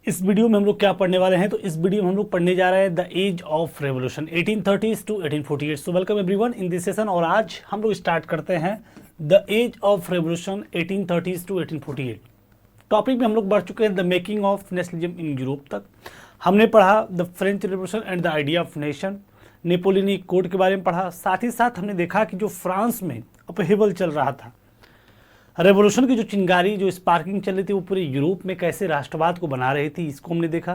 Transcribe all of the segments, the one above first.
इस वीडियो में हम लोग क्या पढ़ने वाले हैं, तो इस वीडियो में हम लोग पढ़ने जा रहे हैं the age of revolution 1830s to 1848। So welcome everyone in this session. और आज हम लोग स्टार्ट करते हैं the age of revolution 1830s to 1848। Topic में हम लोग बढ़ चुके हैं the making of nationalism in Europe तक। हमने पढ़ा the French revolution and the idea of nation, Napoleonic code के बारे में पढ़ा। साथ ही साथ हमने देखा कि जो फ्रांस में अपहेवल चल रहा था, रेवोल्यूशन की जो चिंगारी, जो स्पार्किंग चल रही थी, वो पूरे यूरोप में कैसे राष्ट्रवाद को बना रही थी, इसको हमने देखा।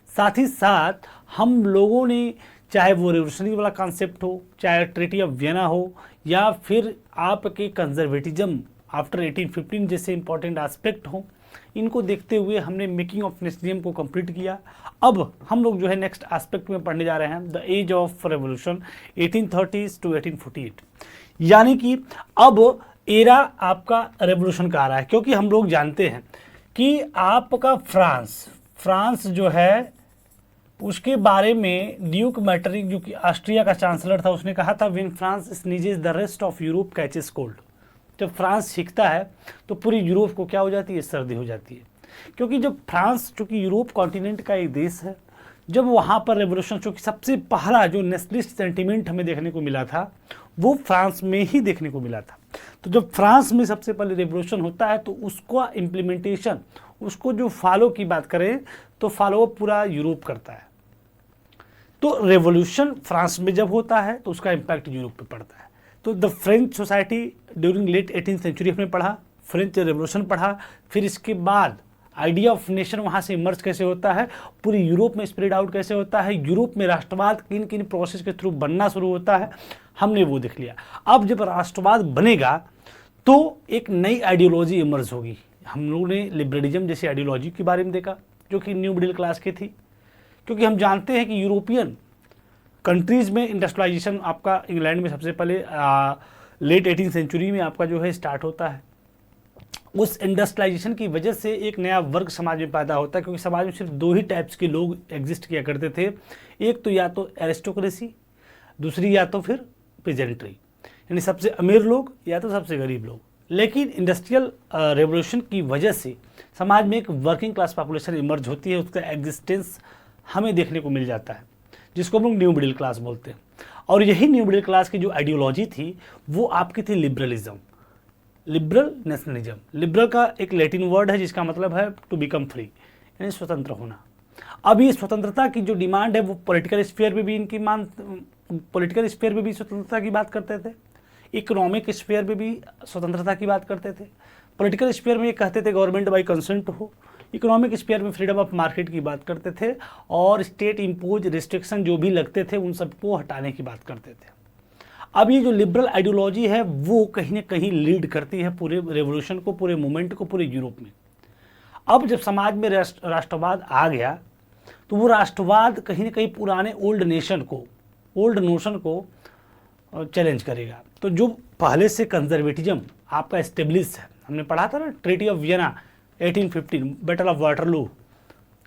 साथ ही साथ हम लोगों ने, चाहे वो रेवोल्यूशनरी वाला कॉन्सेप्ट हो, चाहे ट्रीटी ऑफ वियना हो, या फिर आपके कंजर्वेटिज्म आफ्टर 1815 जैसे इंपॉर्टेंट एस्पेक्ट हो, इनको देखते हुए हमने मेकिंग ऑफ नेशनलिज्म को कंप्लीट किया। अब हम लोग जो है नेक्स्ट एस्पेक्ट में पढ़ने जा रहे हैं the age of revolution 1830s to 1848। यानी कि अब एरा आपका रेवोल्यूशन का आ रहा है, क्योंकि हम लोग जानते हैं कि आपका फ्रांस जो है उसके बारे में ड्यूक मैटरिक, जो कि ऑस्ट्रिया का चांसलर था, उसने कहा था when France sneezes the rest of Europe catches cold. जब फ्रांस सीखता है तो पूरी यूरोप को क्या हो जाती है, सर्दी हो जाती है। क्योंकि जब फ्रांस, चूँकि यूरोप कॉन्टिनेंट का एक देश है, जब वहाँ पर रेवोल्यूशन, चूँकि सबसे पहला जो नेशनलिस्ट सेंटिमेंट हमें देखने को मिला था वो फ्रांस में ही देखने को मिला था। तो जब फ्रांस में सबसे पहले रेवोल्यूशन होता है तो उसका इम्प्लीमेंटेशन, उसको जो फॉलो की बात करें तो फॉलो पूरा यूरोप करता है। तो रेवोल्यूशन फ्रांस में जब होता है तो उसका इम्पैक्ट यूरोप पे पड़ता है। तो the French society during late 18th century हमने पढ़ा, फ्रेंच रेवोल्यूशन पढ़ा, फिर इसके बाद आइडिया ऑफ नेशन वहाँ से इमर्ज कैसे होता है, पूरी यूरोप में स्प्रेड आउट कैसे होता है, यूरोप में राष्ट्रवाद किन किन प्रोसेस के थ्रू बनना शुरू होता है, हमने वो देख लिया। अब जब राष्ट्रवाद बनेगा तो एक नई आइडियोलॉजी इमर्ज होगी। हम लोगों ने लिबरलिज्म जैसी आइडियोलॉजी के बारे में देखा, जो कि न्यू मिडिल क्लास की थी, क्योंकि हम जानते हैं कि यूरोपियन कंट्रीज़ में इंडस्ट्रियलाइजेशन आपका इंग्लैंड में सबसे पहले लेट 18th सेंचुरी में आपका जो है स्टार्ट होता है। उस इंडस्ट्रियलाइजेशन की वजह से एक नया वर्ग समाज में पैदा होता है, क्योंकि समाज में सिर्फ दो ही टाइप्स के लोग एग्जिस्ट किया करते थे, एक तो या तो एरिस्टोक्रेसी, दूसरी या तो फिर पेजेंट्री, यानी सबसे अमीर लोग या तो सबसे गरीब लोग। लेकिन इंडस्ट्रियल रेवोल्यूशन की वजह से समाज में एक वर्किंग क्लास पॉपुलेशन इमर्ज होती है, उसका एग्जिस्टेंस हमें देखने को मिल जाता है, जिसको हम लोग न्यू मिडिल क्लास बोलते हैं। और यही न्यू मिडिल क्लास की जो आइडियोलॉजी थी वो आपकी थी लिबरलिज्म, लिबरल नेशनलिज्म। लिबरल का एक लैटिन वर्ड है जिसका मतलब है टू बिकम फ्री, यानी स्वतंत्र होना। अब ये स्वतंत्रता की जो डिमांड है वो पॉलिटिकल स्फीयर में भी इनकी पॉलिटिकल स्फीयर में भी स्वतंत्रता की बात करते थे, इकोनॉमिक स्फीयर में भी स्वतंत्रता की बात करते थे। पॉलिटिकल स्फीयर में ये कहते थे गवर्नमेंट बाई कंसेंट हो, इकोनॉमिक स्फीयर में फ्रीडम ऑफ मार्केट की बात करते थे, और स्टेट इम्पोज रिस्ट्रिक्शन जो भी लगते थे उन सबको हटाने की बात करते थे। अब ये जो लिबरल आइडियोलॉजी है वो कहीं ना कहीं लीड करती है पूरे रेवोल्यूशन को, पूरे मूवमेंट को, पूरे यूरोप में। अब जब समाज में राष्ट्रवाद आ गया तो वो राष्ट्रवाद कहीं ना कहीं पुराने ओल्ड नोशन को चैलेंज करेगा। तो जो पहले से कंजर्वेटिज्म आपका एस्टेब्लिश है, हमने पढ़ा था ना treaty of Vienna 1815, battle of Waterloo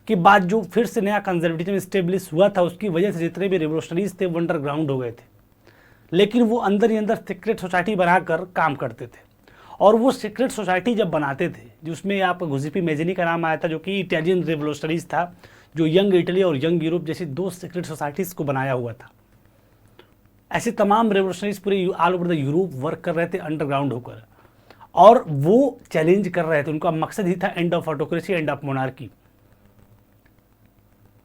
के बाद जो फिर से नया कंजर्वेटिज्म एस्टेब्लिश हुआ था, उसकी वजह से जितने भी रेवोल्यूशनरीज थे वो अंडरग्राउंड हो गए थे। लेकिन वो अंदर ही अंदर सीक्रेट सोसाइटी बनाकर काम करते थे, और वो सीक्रेट सोसाइटी जब बनाते थे, जिसमें आपका गुजिपी मेज़नी का नाम आया था, जो कि इटालियन रेवोल्यूशनरीज था, जो यंग इटली और यंग यूरोप जैसी दो सीक्रेट सोसाइटीज़ को बनाया हुआ था। ऐसे तमाम रेवोल्यूशनरीज पूरे all over the Europe work कर रहे थे अंडरग्राउंड होकर, और वो चैलेंज कर रहे थे। उनका मकसद ही था end of autocracy, end of monarchy.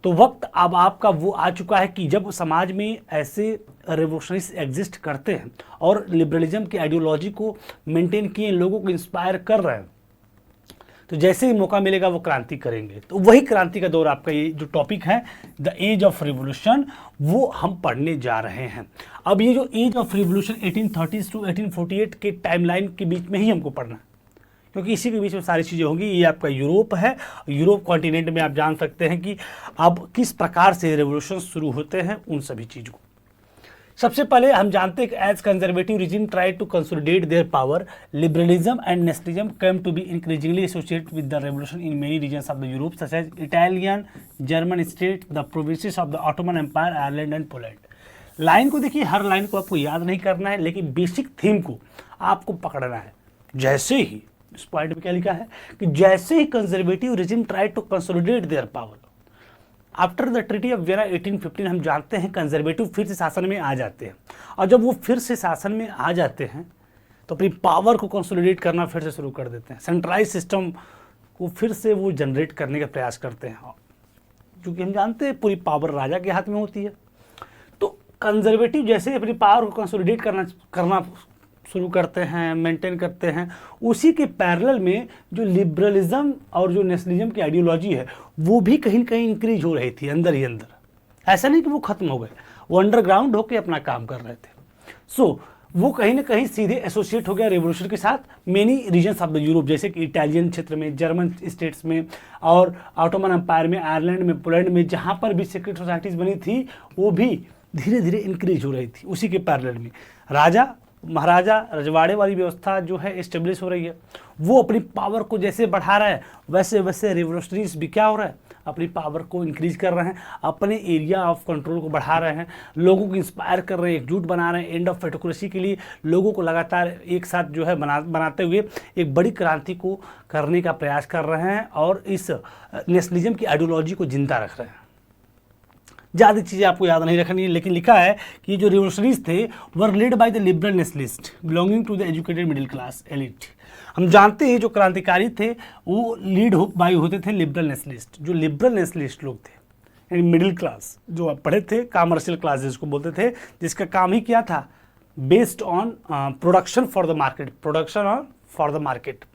तो वक्त अब आपका वो आ चुका है कि जब समाज में ऐसे रेवोल्यूशनरीज एग्जिस्ट करते हैं और लिबरलिज्म की आइडियोलॉजी को मेंटेन किए, लोगों को इंस्पायर कर रहे हैं, तो जैसे ही मौका मिलेगा वो क्रांति करेंगे। तो वही क्रांति का दौर आपका ये जो टॉपिक है द एज ऑफ रिवोल्यूशन, वो हम पढ़ने जा रहे हैं। अब ये जो as of revolution 1830s to 1848 के टाइमलाइन के बीच में ही हमको पढ़ना है, क्योंकि इसी के बीच में सारी चीज़ें होंगी। ये आपका यूरोप है, यूरोप कॉन्टिनेंट में आप जान सकते हैं कि अब किस प्रकार से रेवोल्यूशन शुरू होते हैं, उन सभी चीज़ों को। सबसे पहले हम जानते हैं कि as conservative regime try to consolidate their power, liberalism and nationalism came to be increasingly associated with the revolution in many regions of the Europe, such as Italian, German state, the provinces of the Ottoman empire, Ireland and Poland. Line को देखिए, हर line को आपको याद नहीं करना है, लेकिन basic theme को आपको पकड़ना है। जैसे ही इस पॉइंट में क्या लिखा है कि जैसे ही conservative regime try to consolidate their power after the treaty of Vienna 1815, हम जानते हैं कंजर्वेटिव फिर से शासन में आ जाते हैं, और जब वो फिर से शासन में आ जाते हैं तो अपनी पावर को कंसोलिडेट करना फिर से शुरू कर देते हैं, सेंट्रलाइज सिस्टम को फिर से वो जनरेट करने का प्रयास करते हैं, क्योंकि हम जानते हैं पूरी पावर राजा के हाथ में होती है। तो कंजर्वेटिव जैसे अपनी पावर को कंसोलिडेट करना शुरू करते हैं, मेंटेन करते हैं, उसी के पैरेलल में जो लिबरलिज्म और जो नेशनलिज्म की आइडियोलॉजी है वो भी कहीं न कहीं इंक्रीज हो रही थी अंदर ही अंदर। ऐसा नहीं कि वो खत्म हो गए, वो अंडरग्राउंड होकर अपना काम कर रहे थे। सो वो कहीं ना कहीं सीधे एसोसिएट हो गया रेवोल्यूशन के साथ many regions of the Europe, जैसे कि इटालियन क्षेत्र में, जर्मन स्टेट्स में, और ऑटोमन एम्पायर में, आयरलैंड में, पोलैंड में, जहाँ पर भी सीक्रेट सोसाइटीज़ बनी थी वो भी धीरे धीरे इंक्रीज हो रही थी। उसी के पैरेलल में राजा महाराजा रजवाड़े वाली व्यवस्था जो है इस्टेब्लिश हो रही है। वो अपनी पावर को जैसे बढ़ा रहा है वैसे वैसे रिवोल्यूशनरीज भी क्या हो रहा है, अपनी पावर को इंक्रीज कर रहे हैं, अपने एरिया ऑफ कंट्रोल को बढ़ा रहे हैं, लोगों को इंस्पायर कर रहे हैं, एकजुट बना रहे हैं, एंड ऑफ ऑटोक्रेसी के लिए लोगों को लगातार एक साथ जो है बनाते हुए एक बड़ी क्रांति को करने का प्रयास कर रहे हैं और इस नेशनलिज्म की आइडियोलॉजी को जिंदा रख रहे हैं। ज़्यादा चीज़ें आपको याद नहीं रखनी है, लेकिन लिखा है कि जो रिवोल्यूशनरीज थे were led by the liberal nationalist belonging to the educated middle class elite. हम जानते हैं जो क्रांतिकारी थे वो लीड बाय होते थे लिबरल नेशनलिस्ट। जो लिबरल नेशनलिस्ट लोग थे यानी मिडिल क्लास जो पढ़े थे, कमर्शियल क्लास जिसको बोलते थे, जिसका काम ही क्या था, based on production for the market, production for the market.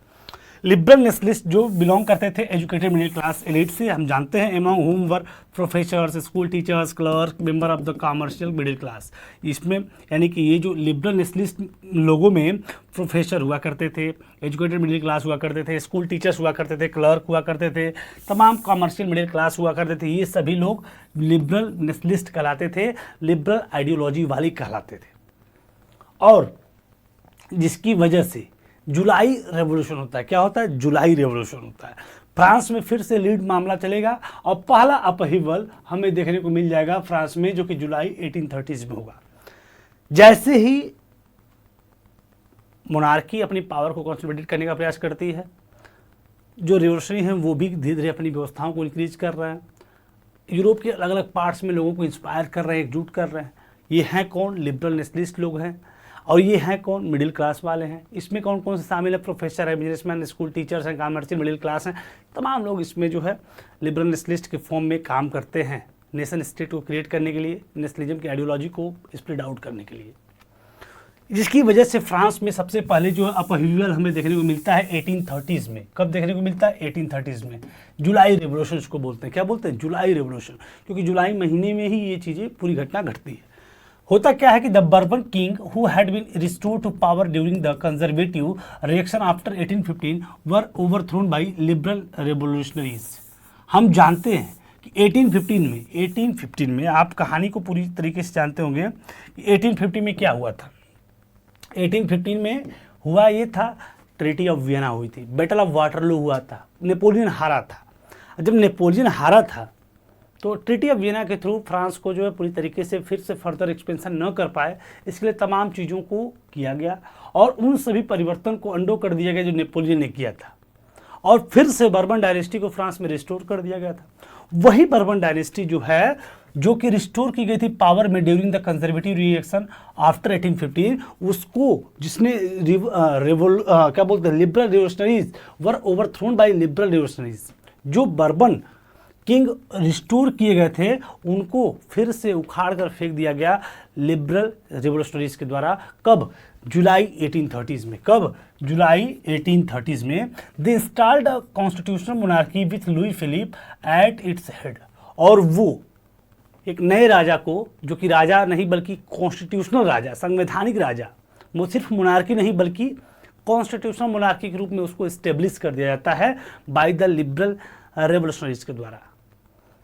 Liberal nationalist जो बिलोंग करते थे एजुकेटेड मिडिल क्लास एलिट से, हम जानते हैं among whom were professors, school teachers, clerk, member of the commercial middle class. इसमें यानी कि ये जो लिबरल नेशनलिस्ट लोगों में प्रोफेसर हुआ करते थे, एजुकेटेड मिडिल क्लास हुआ करते थे, स्कूल टीचर्स हुआ करते थे, क्लर्क हुआ करते थे, तमाम कमर्शियल मिडिल क्लास हुआ करते थे, ये सभी लोग लिबरल नेशनलिस्ट कहलाते थे, लिबरल आइडियोलॉजी वाली कहलाते थे। और जिसकी वजह से जुलाई रेवोल्यूशन होता है। क्या होता है? जुलाई रेवोल्यूशन होता है। फ्रांस में फिर से लीड मामला चलेगा और पहला अपहीवल हमें देखने को मिल जाएगा फ्रांस में, जो कि जुलाई 1830 में होगा। जैसे ही मोनार्की अपनी पावर को कंसोलिडेट करने का प्रयास करती है, जो रिवोल्यूशनरी हैं वो भी धीरे धीरे अपनी व्यवस्थाओं को इंक्रीज कर रहे हैं, यूरोप के अलग अलग पार्ट्स में लोगों को इंस्पायर कर रहे हैं, एकजुट कर रहे हैं। ये हैं कौन? लिबरल नेशनलिस्ट लोग हैं। और ये हैं कौन? मिडिल क्लास वाले हैं। इसमें कौन कौन से शामिल है? प्रोफेसर है, बिजनेसमैन, स्कूल टीचर्स हैं, कमर्शियल मिडिल क्लास हैं, तमाम लोग इसमें जो है लिबरल नेशनलिस्ट के फॉर्म में काम करते हैं, नेशन स्टेट को क्रिएट करने के लिए, नेशनलिज्म की आइडियोलॉजी को स्प्लिट आउट करने के लिए। जिसकी वजह से फ्रांस में सबसे पहले जो अपहीवल हमें देखने को मिलता है 1830s में। कब देखने को मिलता है? 1830s में। जुलाई रेवोल्यूशन को बोलते हैं। क्या बोलते हैं? जुलाई रेवोल्यूशन, क्योंकि जुलाई महीने में ही ये चीज़ें पूरी घटना घटती है। होता क्या है कि the Bourbon king who had been restored to power during the conservative reaction after 1815 were overthrown by liberal revolutionaries. हम जानते हैं कि 1815 में आप कहानी को पूरी तरीके से जानते होंगे कि 1850 में क्या हुआ था। 1815 में हुआ ये था, ट्रीटी ऑफ वियना हुई थी, बैटल ऑफ वाटरलू हुआ था, नेपोलियन हारा था। जब नेपोलियन हारा था तो ट्रीटी ऑफ वियना के थ्रू फ्रांस को जो है पूरी तरीके से फिर से फर्दर एक्सपेंशन न कर पाए, इसके लिए तमाम चीज़ों को किया गया और उन सभी परिवर्तन को अंडो कर दिया गया जो नेपोलियन ने किया था, और फिर से बर्बन डायनेस्टी को फ्रांस में रिस्टोर कर दिया गया था। वही बर्बन डायनेस्टी जो है, जो कि रिस्टोर की गई थी पावर में during the conservative reaction after 1815, उसको जिसने क्या बोलते हैं, liberal revolutionaries were overthrown by liberal revolutionaries. जो बर्बन किंग रिस्टोर किए गए थे उनको फिर से उखाड़ कर फेंक दिया गया लिबरल रिवोल्यूशनरीज के द्वारा। कब? जुलाई 1830s में। कब? जुलाई 1830s में। They installed a constitutional monarchy with Louis Philippe at its head. और वो एक नए राजा को, जो कि राजा नहीं बल्कि कॉन्स्टिट्यूशनल राजा, संवैधानिक राजा, वो सिर्फ मोनार्की नहीं बल्कि कॉन्स्टिट्यूशनल मोनार्की के रूप में उसको इस्टेब्लिश कर दिया जाता है बाय द लिबरल रेवोल्यूशनरीज के द्वारा।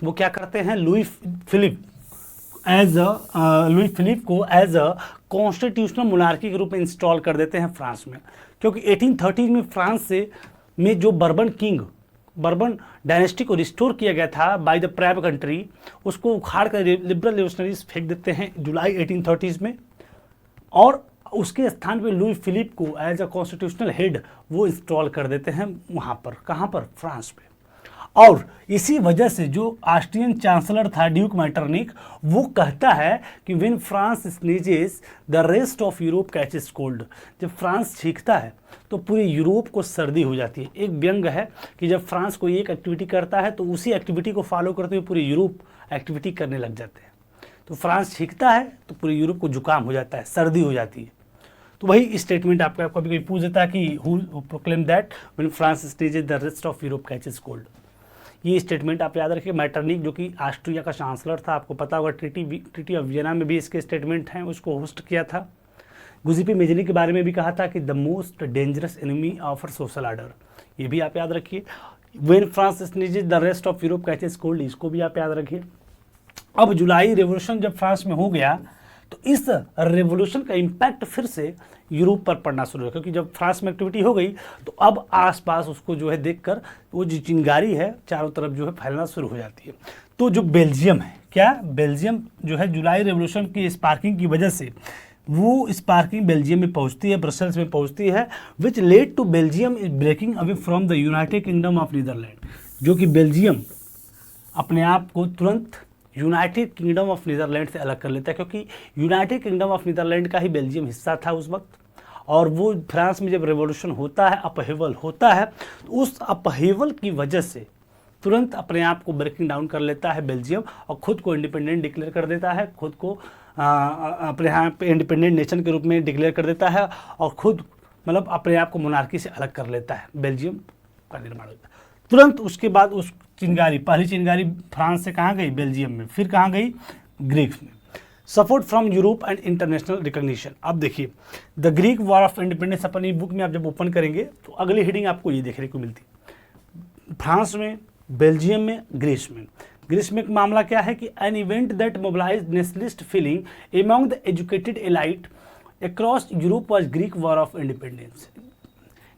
वो क्या करते हैं? लुई फिलिप को एज अ कॉन्स्टिट्यूशनल मोनार्की के रूप में इंस्टॉल कर देते हैं फ्रांस में। क्योंकि 1830 में फ्रांस में जो बर्बन डायनेस्टी को रिस्टोर किया गया था बाय द प्रेब कंट्री, उसको उखाड़ कर लिबरल रिवोल्यूशनरीज फेंक देते हैं जुलाई 1830s में। और उसके स्थान पे लुई फिलिप को एज अ कॉन्स्टिट्यूशनल हेड वो इंस्टॉल कर देते हैं वहाँ पर, कहाँ पर, फ्रांस पे। और इसी वजह से जो ऑस्ट्रियन चांसलर था ड्यूक मैटरनिक, वो कहता है कि when France sneezes the rest of Europe catches cold, जब फ्रांस छींकता है तो पूरे यूरोप को सर्दी हो जाती है। एक व्यंग है कि जब फ्रांस कोई एक एक्टिविटी करता है तो उसी एक्टिविटी को फॉलो करते हुए पूरे यूरोप एक्टिविटी करने लग जाते हैं। तो फ्रांस छींकता है तो पूरे यूरोप को जुकाम हो जाता है, सर्दी हो जाती है। तो वही स्टेटमेंट आपका कभी कभी पूछ देता है कि who proclaim that when France sneezes the rest of Europe catches cold. ये स्टेटमेंट आप याद रखिए। मैटरनिक जो कि ऑस्ट्रिया का चांसलर था, आपको पता होगा ट्रीटी ऑफ वियना में भी इसके स्टेटमेंट हैं, उसको होस्ट किया था। गुजिपी मेजनी के बारे में भी कहा था कि the most dangerous enemy of social order, ये भी आप याद रखिए। When France sneezes the rest of Europe catches cold, इसको भी आप याद रखिए। अब जुलाई रेवोल्यूशन जब फ्रांस में हो गया तो इस रेवोल्यूशन का इम्पैक्ट फिर से यूरोप पर पड़ना शुरू हुआ, क्योंकि जब फ्रांस में एक्टिविटी हो गई तो अब आसपास उसको जो है देखकर वो जो चिंगारी है चारों तरफ जो है फैलना शुरू हो जाती है। तो जो बेल्जियम है, क्या बेल्जियम जो है जुलाई रेवोल्यूशन की स्पार्किंग की वजह से वो स्पार्किंग बेल्जियम में पहुंचती है, ब्रसेल्स में पहुंचती है, which led to Belgium is breaking away from the United Kingdom of Netherland, जो कि बेल्जियम अपने आप को तुरंत यूनाइटेड किंगडम ऑफ नीदरलैंड से अलग कर लेता है, क्योंकि यूनाइटेड किंगडम ऑफ नीदरलैंड का ही बेल्जियम हिस्सा था उस वक्त। और वो फ्रांस में जब रेवोल्यूशन होता है, अपहेवल होता है, तो उस अपहेवल की वजह से तुरंत अपने आप को ब्रेकिंग डाउन कर लेता है बेल्जियम और खुद को इंडिपेंडेंट डिक्लेयर कर देता है, खुद को अपने यहाँ पे इंडिपेंडेंट नेशन के रूप में डिक्लेयर कर देता है और खुद मतलब अपने आप को मोनार्की से अलग कर लेता है। बेल्जियम का निर्माण होता है तुरंत। उसके बाद उस चिंगारी, पहली चिंगारी फ्रांस से कहाँ गई, बेल्जियम में, फिर कहाँ गई, ग्रीक्स में। Support from Europe and international recognition. अब देखिए the Greek war of independence, अपनी बुक में आप जब ओपन करेंगे तो अगली हेडिंग आपको ये देखने को मिलती, फ्रांस में, बेल्जियम में, ग्रीस में। ग्रीस में एक मामला क्या है कि an event that mobilised nationalist feeling among the educated elite across Europe was Greek war of independence.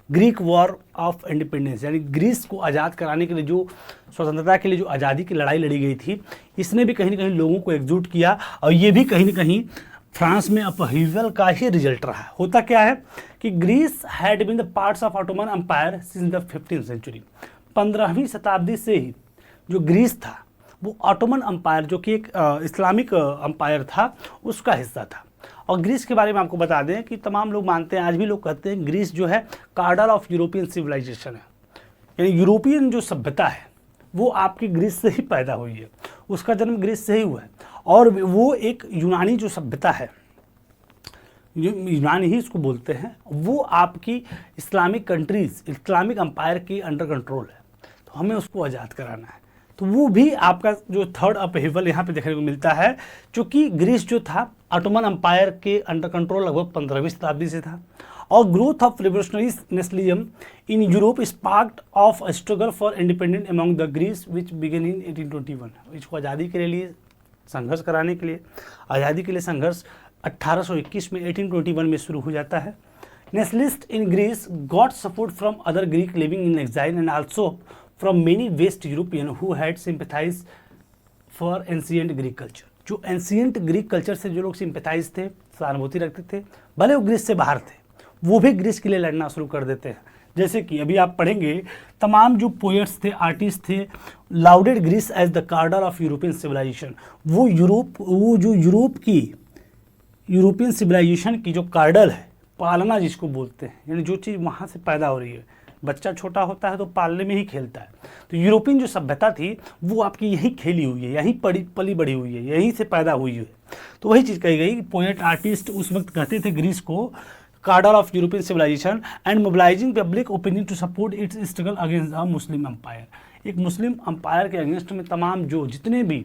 Greek war of independence यानी ग्रीस को आज़ाद कराने के लिए, जो स्वतंत्रता के लिए जो आज़ादी की लड़ाई लड़ी गई थी, इसने भी कहीं ना कहीं लोगों को एकजुट किया और ये भी कहीं ना कहीं फ्रांस में अपहीवल का ही रिजल्ट रहा। होता क्या है कि Greece had been the parts of Ottoman empire since the 15th century. 15वीं शताब्दी से ही जो ग्रीस था वो ऑटोमन एम्पायर, जो कि एक इस्लामिक एम्पायर था, उसका हिस्सा था। और ग्रीस के बारे में आपको बता दें कि तमाम लोग मानते हैं, आज भी लोग कहते हैं, ग्रीस जो है कार्डल ऑफ यूरोपियन सिविलाइजेशन है, यानी यूरोपियन जो सभ्यता है वो आपकी ग्रीस से ही पैदा हुई है, उसका जन्म ग्रीस से ही हुआ है। और वो एक यूनानी जो सभ्यता है, यूनानी ही इसको बोलते हैं, वो आपकी इस्लामिक कंट्रीज, इस्लामिक एम्पायर की अंडर कंट्रोल है, तो हमें उसको आज़ाद कराना है। तो वो भी आपका जो थर्ड अपहेवल यहाँ पे देखने को मिलता है, क्योंकि ग्रीस जो था ऑटोमन एम्पायर के अंडर कंट्रोल लगभग 15वीं शताब्दी से था। और growth of revolutionary nationalism in Europe sparked off a struggle for independence among the Greece which begin in 1821। इसको आज़ादी के लिए संघर्ष कराने के लिए, आज़ादी के लिए संघर्ष 1821 में 1821 में शुरू हो जाता है। Nationalist in Greece got support from other Greek living in exile and also from many West European who had sympathise for ancient Greek culture. जो एंशिएंट ग्रीक कल्चर से जो लोग सिंपैथाइज थे, सहानुभूति रखते थे, भले वो ग्रीस से बाहर थे, वो भी ग्रीस के लिए लड़ना शुरू कर देते हैं। जैसे कि अभी आप पढ़ेंगे, तमाम जो पोएट्स थे, आर्टिस्ट थे, lauded Greece as the cradle of European civilisation. वो जो यूरोप की यूरोपियन सिविलाइजेशन की जो कार्डल है, पालना जिसको बोलते हैं, यानी जो चीज़ वहाँ से पैदा हो रही है, बच्चा छोटा होता है तो पालने में ही खेलता है, तो यूरोपियन जो सभ्यता थी वो आपकी यहीं खेली हुई है, यहीं पली बड़ी हुई है, यहीं से पैदा हुई है। तो वही चीज़ कही गई, पोएट आर्टिस्ट उस वक्त कहते थे ग्रीस को cradle of European civilisation and mobilising public opinion to support its struggle against a Muslim empire. एक मुस्लिम एम्पायर के अगेंस्ट में तमाम जो जितने भी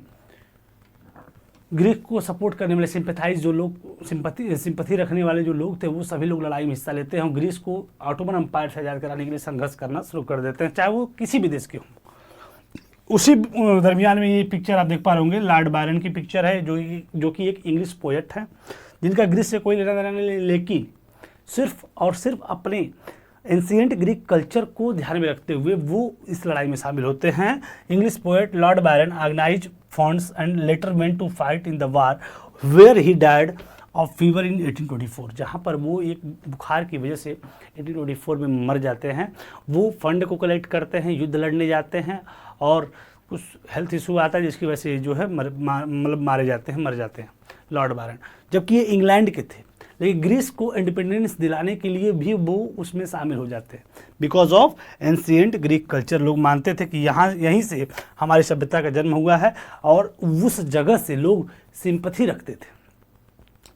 ग्रीक को सपोर्ट करने वाले, सिंपैथाइज जो लोग, सिंपैथी रखने वाले जो लोग थे, वो सभी लोग लड़ाई में हिस्सा लेते हैं और ग्रीस को ऑटोमन एम्पायर से आज़ाद कराने के लिए संघर्ष करना शुरू कर देते हैं, चाहे वो किसी भी देश के हों। उसी दरमियान में ये पिक्चर आप देख पा रहे होंगे, लॉर्ड बायरन की पिक्चर है, जो कि एक इंग्लिश पोएट है, जिनका ग्रीस से कोई लेना देना नहीं, लेकिन सिर्फ और सिर्फ अपने एंशिएंट ग्रीक कल्चर को ध्यान में रखते हुए वो इस लड़ाई में शामिल होते हैं। English poet Lord Byron organise funds and later went to fight in the war where he died of fever in 1824, जहाँ पर वो एक बुखार की वजह से 1824 में मर जाते हैं। वो फंड को कलेक्ट करते हैं, युद्ध लड़ने जाते हैं और कुछ हेल्थ इशू आता है जिसकी वजह से जो है मतलब मारे जाते हैं, मर जाते हैं लॉर्ड बायरन। जबकि ये इंग्लैंड के थे, लेकिन ग्रीस को इंडिपेंडेंस दिलाने के लिए भी वो उसमें शामिल हो जाते हैं। Because of ancient Greek culture, लोग मानते थे कि यहीं से हमारी सभ्यता का जन्म हुआ है और उस जगह से लोग सिंपैथी रखते थे।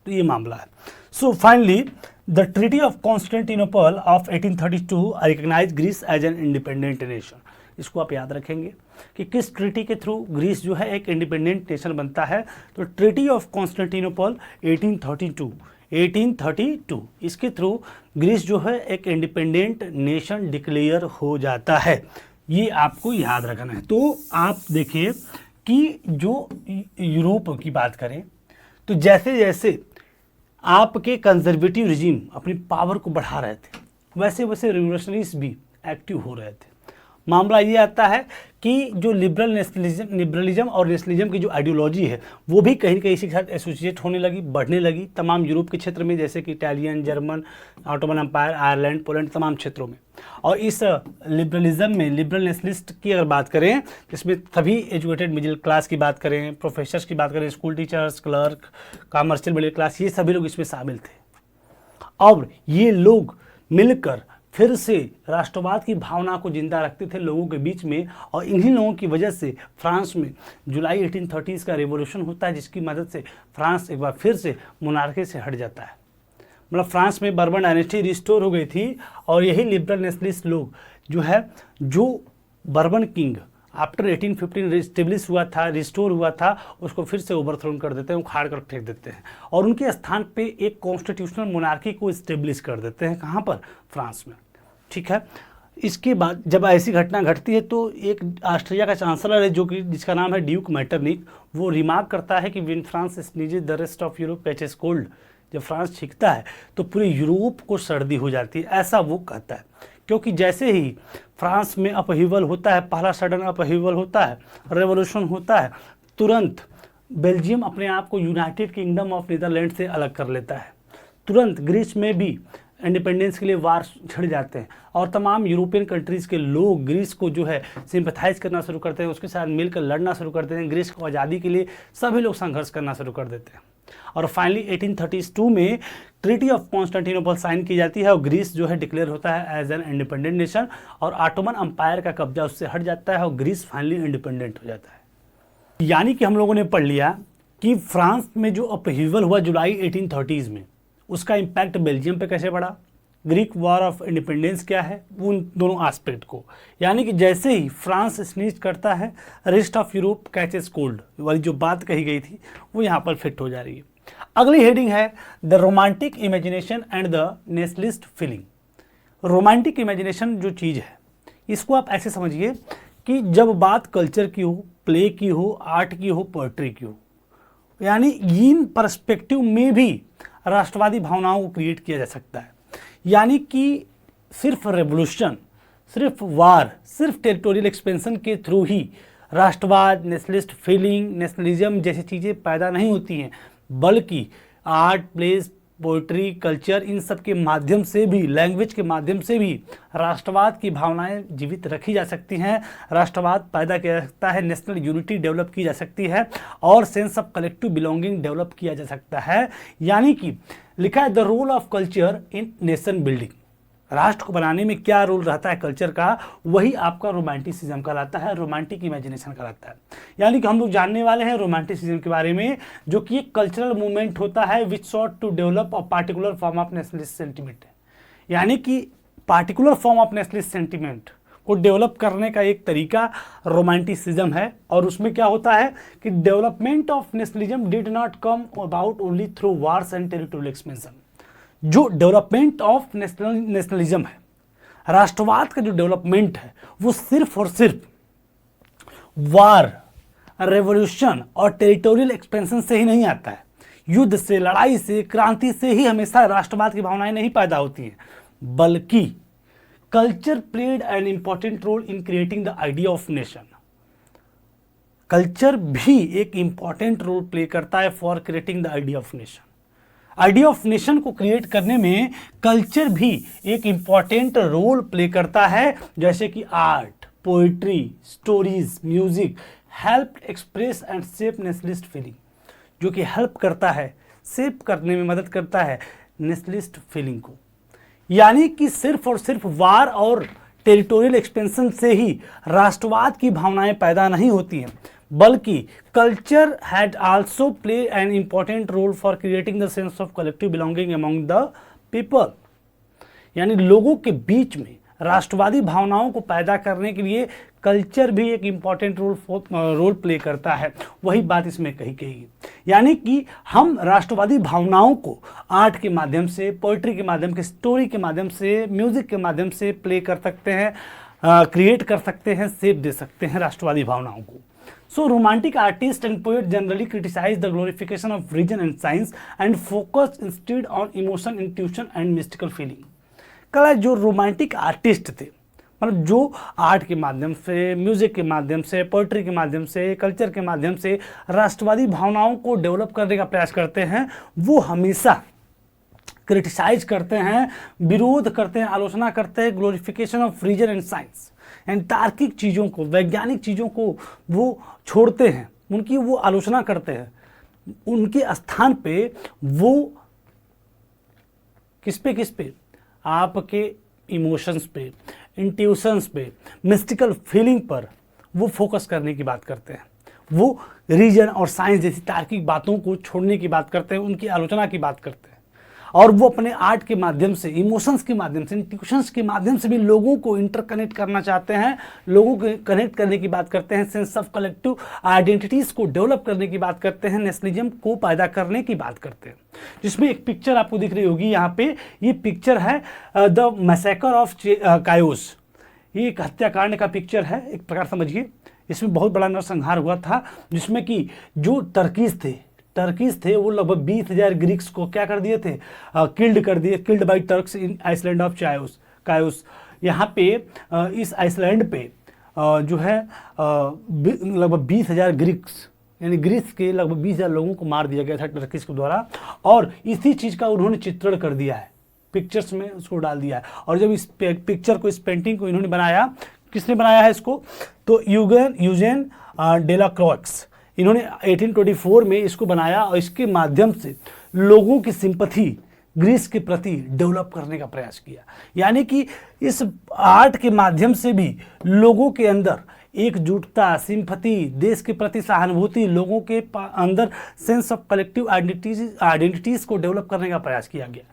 तो ये मामला है। So finally the treaty of Constantinople of 1832 recognise Greece as an independent nation. इसको आप याद रखेंगे कि किस ट्रीटी के थ्रू ग्रीस जो है एक इंडिपेंडेंट नेशन बनता है। तो ट्रीटी ऑफ कॉन्स्टेंटिनोपल 1832 इसके थ्रू ग्रीस जो है एक इंडिपेंडेंट नेशन डिक्लेयर हो जाता है। ये आपको याद रखना है। तो आप देखिए कि जो यूरोप की बात करें तो जैसे जैसे आपके कंजर्वेटिव रिजीम अपनी पावर को बढ़ा रहे थे, वैसे वैसे रिवोल्यूशनरीज भी एक्टिव हो रहे थे। मामला ये आता है कि जो लिबरलिज्म और नेशनलिज्म की जो आइडियोलॉजी है वो भी कहीं ना कहीं इसी के साथ एसोसिएट होने लगी, बढ़ने लगी तमाम यूरोप के क्षेत्र में, जैसे कि Italian, German, Ottoman empire, Ireland, Poland, तमाम क्षेत्रों में। और इस लिबरलिज्म में लिबरल नेशनलिस्ट की अगर बात करें, इसमें सभी एजुकेटेड मिडिल क्लास की बात करें, प्रोफेसर्स की बात करें, school teachers, clerk, commercial middle class, ये सभी लोग इसमें शामिल थे। और ये लोग मिलकर फिर से राष्ट्रवाद की भावना को जिंदा रखते थे लोगों के बीच में। और इन्हीं लोगों की वजह से फ्रांस में जुलाई 1830 का रिवॉल्यूशन होता है, जिसकी मदद से फ्रांस एक बार फिर से मोनार्की से हट जाता है। मतलब फ्रांस में बर्बन डायनेस्टी रिस्टोर हो गई थी और यही लिबरल नेशनलिस्ट लोग जो बर्बन किंग आफ्टर 1815 रिस्टेब्लिश हुआ था, रिस्टोर हुआ था, उसको फिर से ओवरथ्रोन कर देते हैं, उखाड़ कर फेंक देते हैं और उनके स्थान पे एक कॉन्स्टिट्यूशनल मोनार्की को इस्टेब्लिश कर देते हैं। कहाँ पर? फ्रांस में। ठीक है। इसके बाद जब ऐसी घटना घटती है तो एक ऑस्ट्रिया का चांसलर है जिसका नाम है ड्यूक मैटरनिक, वो रिमार्क करता है कि when France sneezes the rest of Europe catches cold. जब फ्रांस छींकता है तो पूरे यूरोप को सर्दी हो जाती है, ऐसा वो कहता है। क्योंकि जैसे ही फ्रांस में अपहीवल होता है, पहला सडन अपहीवल होता है, रेवोल्यूशन होता है, तुरंत बेल्जियम अपने आप को यूनाइटेड किंगडम ऑफ नीदरलैंड से अलग कर लेता है। तुरंत ग्रीस में भी इंडिपेंडेंस के लिए वार छिड़ जाते हैं और तमाम यूरोपियन कंट्रीज़ के लोग ग्रीस को जो है सिंपैथाइज करना शुरू करते हैं, उसके साथ मिलकर लड़ना शुरू करते हैं। ग्रीस को आज़ादी के लिए सभी लोग संघर्ष करना शुरू कर देते हैं और फाइनली 1832 में ट्रीटी ऑफ कॉन्स्टेंटिनोपल साइन की जाती है और ग्रीस जो है डिक्लेयर होता है एज एन इंडिपेंडेंट नेशन और ऑटोमन एम्पायर का कब्जा उससे हट जाता है और ग्रीस फाइनली इंडिपेंडेंट हो जाता है। यानी कि हम लोगों ने पढ़ लिया कि फ्रांस में जो अपहीवल हुआ जुलाई 1830s में, उसका इम्पैक्ट बेल्जियम पे कैसे पड़ा, ग्रीक वॉर ऑफ इंडिपेंडेंस क्या है, उन दोनों एस्पेक्ट को। यानी कि जैसे ही फ्रांस स्नीज करता है, rest of Europe catches cold वाली जो बात कही गई थी वो यहाँ पर फिट हो जा रही है। अगली हेडिंग है the romantic imagination and the nationalist feeling. Romantic imagination जो चीज़ है, इसको आप ऐसे समझिए कि जब बात कल्चर की हो, प्ले की हो, आर्ट की हो, पोएट्री की हो, यानी इन पर्सपेक्टिव में भी राष्ट्रवादी भावनाओं को क्रिएट किया जा सकता है। यानी कि सिर्फ रेवोल्यूशन, सिर्फ वार, सिर्फ टेरिटोरियल एक्सपेंशन के थ्रू ही राष्ट्रवाद, नेशनलिस्ट फीलिंग, नेशनलिज्म जैसी चीज़ें पैदा नहीं होती हैं, बल्कि आर्ट, प्लेस, पोइट्री, कल्चर, इन सब के माध्यम से भी, लैंग्वेज के माध्यम से भी राष्ट्रवाद की भावनाएं जीवित रखी जा सकती हैं, राष्ट्रवाद पैदा किया जा सकता है, नेशनल यूनिटी डेवलप की जा सकती है और sense of collective belonging develop किया जा सकता है। यानी कि लिखा है the role of culture in nation building. राष्ट्र को बनाने में क्या रोल रहता है कल्चर का, वही आपका रोमांटिसिज्म कहलाता है, रोमांटिक इमेजिनेशन कहलाता है। यानी कि हम लोग जानने वाले हैं रोमांटिसिज्म के बारे में, जो कि एक कल्चरल मूवमेंट होता है which sought to develop a particular form of nationalist sentiment. यानी कि particular form of nationalist sentiment को डेवलप करने का एक तरीका रोमांटिसिज्म है। और उसमें क्या होता है कि development of nationalism did not come about only through wars and territorial expansion. जो डेवलपमेंट ऑफ नेशनलिज्म है, राष्ट्रवाद का जो डेवलपमेंट है, वो सिर्फ और सिर्फ वार, रेवोल्यूशन और टेरिटोरियल एक्सपेंशन से ही नहीं आता है। युद्ध से, लड़ाई से, क्रांति से ही हमेशा राष्ट्रवाद की भावनाएं नहीं पैदा होती हैं, बल्कि culture played an important role in creating the idea of nation. Culture भी एक इंपॉर्टेंट रोल प्ले करता है for creating the idea of nation. Idea of nation को क्रिएट करने में कल्चर भी एक इम्पॉर्टेंट रोल प्ले करता है, जैसे कि art, poetry, stories, music help express and shape nationalist feeling, जो कि हेल्प करता है, शेप करने में मदद करता है नेशनलिस्ट फीलिंग को। यानी कि सिर्फ और सिर्फ वार और टेरिटोरियल एक्सपेंशन से ही राष्ट्रवाद की भावनाएं पैदा नहीं होती हैं, बल्कि culture had also play an important role for creating the sense of collective belonging among the people. यानी लोगों के बीच में राष्ट्रवादी भावनाओं को पैदा करने के लिए कल्चर भी एक इम्पॉर्टेंट रोल प्ले करता है। वही बात इसमें कही गई, यानी कि हम राष्ट्रवादी भावनाओं को आर्ट के माध्यम से, पोइट्री के माध्यम से, स्टोरी के माध्यम से, म्यूजिक के माध्यम से प्ले कर सकते हैं, क्रिएट कर सकते हैं, शेप दे सकते हैं राष्ट्रवादी भावनाओं को। So romantic artists and poets generally criticize the glorification of religion and science and focus instead on emotion, intuition and mystical feeling। कल जो रोमांटिक आर्टिस्ट थे, मतलब जो आर्ट के माध्यम से, म्यूजिक के माध्यम से, पोइट्री के माध्यम से, कल्चर के माध्यम से राष्ट्रवादी भावनाओं को डेवलप करने का प्रयास करते हैं, वो हमेशा क्रिटिसाइज करते हैं, विरोध करते हैं, आलोचना करते हैं glorification of reason and science, and तार्किक चीज़ों को, वैज्ञानिक चीज़ों को वो छोड़ते हैं, उनकी वो आलोचना करते हैं। उनके स्थान पे वो किस पे आपके इमोशंस पे, इंट्यूशंस पे, मिस्टिकल फीलिंग पर वो फोकस करने की बात करते हैं। वो रीजन और साइंस जैसी तार्किक बातों को छोड़ने की बात करते हैं, उनकी आलोचना की बात करते हैं। और वो अपने आर्ट के माध्यम से, इमोशंस के माध्यम से, इंट्यूशंस के माध्यम से भी लोगों को इंटरकनेक्ट करना चाहते हैं, लोगों को कनेक्ट करने की बात करते हैं, सेंस ऑफ कलेक्टिव आइडेंटिटीज़ को डेवलप करने की बात करते हैं, नेशनलिज्म को पैदा करने की बात करते हैं। जिसमें एक पिक्चर आपको दिख रही होगी यहाँ पे, ये पिक्चर है द मैसेकर ऑफ कायोस। ये एक हत्याकांड का पिक्चर है, एक प्रकार समझिए। इसमें बहुत बड़ा नरसंहार हुआ था, जिसमें कि जो टर्कीज थे वो लगभग 20,000 ग्रीक्स को क्या कर दिए थे, killed by Turks in island of Chios. यहाँ पे इस आइसलैंड पे जो है लगभग 20,000 ग्रीक्स, यानी ग्रीस के लगभग 20,000 लोगों को मार दिया गया था टर्कीज के द्वारा। और इसी चीज़ का उन्होंने चित्रण कर दिया है, पिक्चर्स में उसको डाल दिया है। और जब इस पिक्चर को, इस पेंटिंग को इन्होंने बनाया, किसने बनाया है इसको, तो यूजेन डेलाक्रॉक्स, इन्होंने 1824 में इसको बनाया और इसके माध्यम से लोगों की सिंपैथी ग्रीस के प्रति डेवलप करने का प्रयास किया। यानी कि इस आर्ट के माध्यम से भी लोगों के अंदर एकजुटता, सिंपैथी, देश के प्रति सहानुभूति, लोगों के अंदर सेंस ऑफ कलेक्टिव आइडेंटिटीज़ को डेवलप करने का प्रयास किया गया।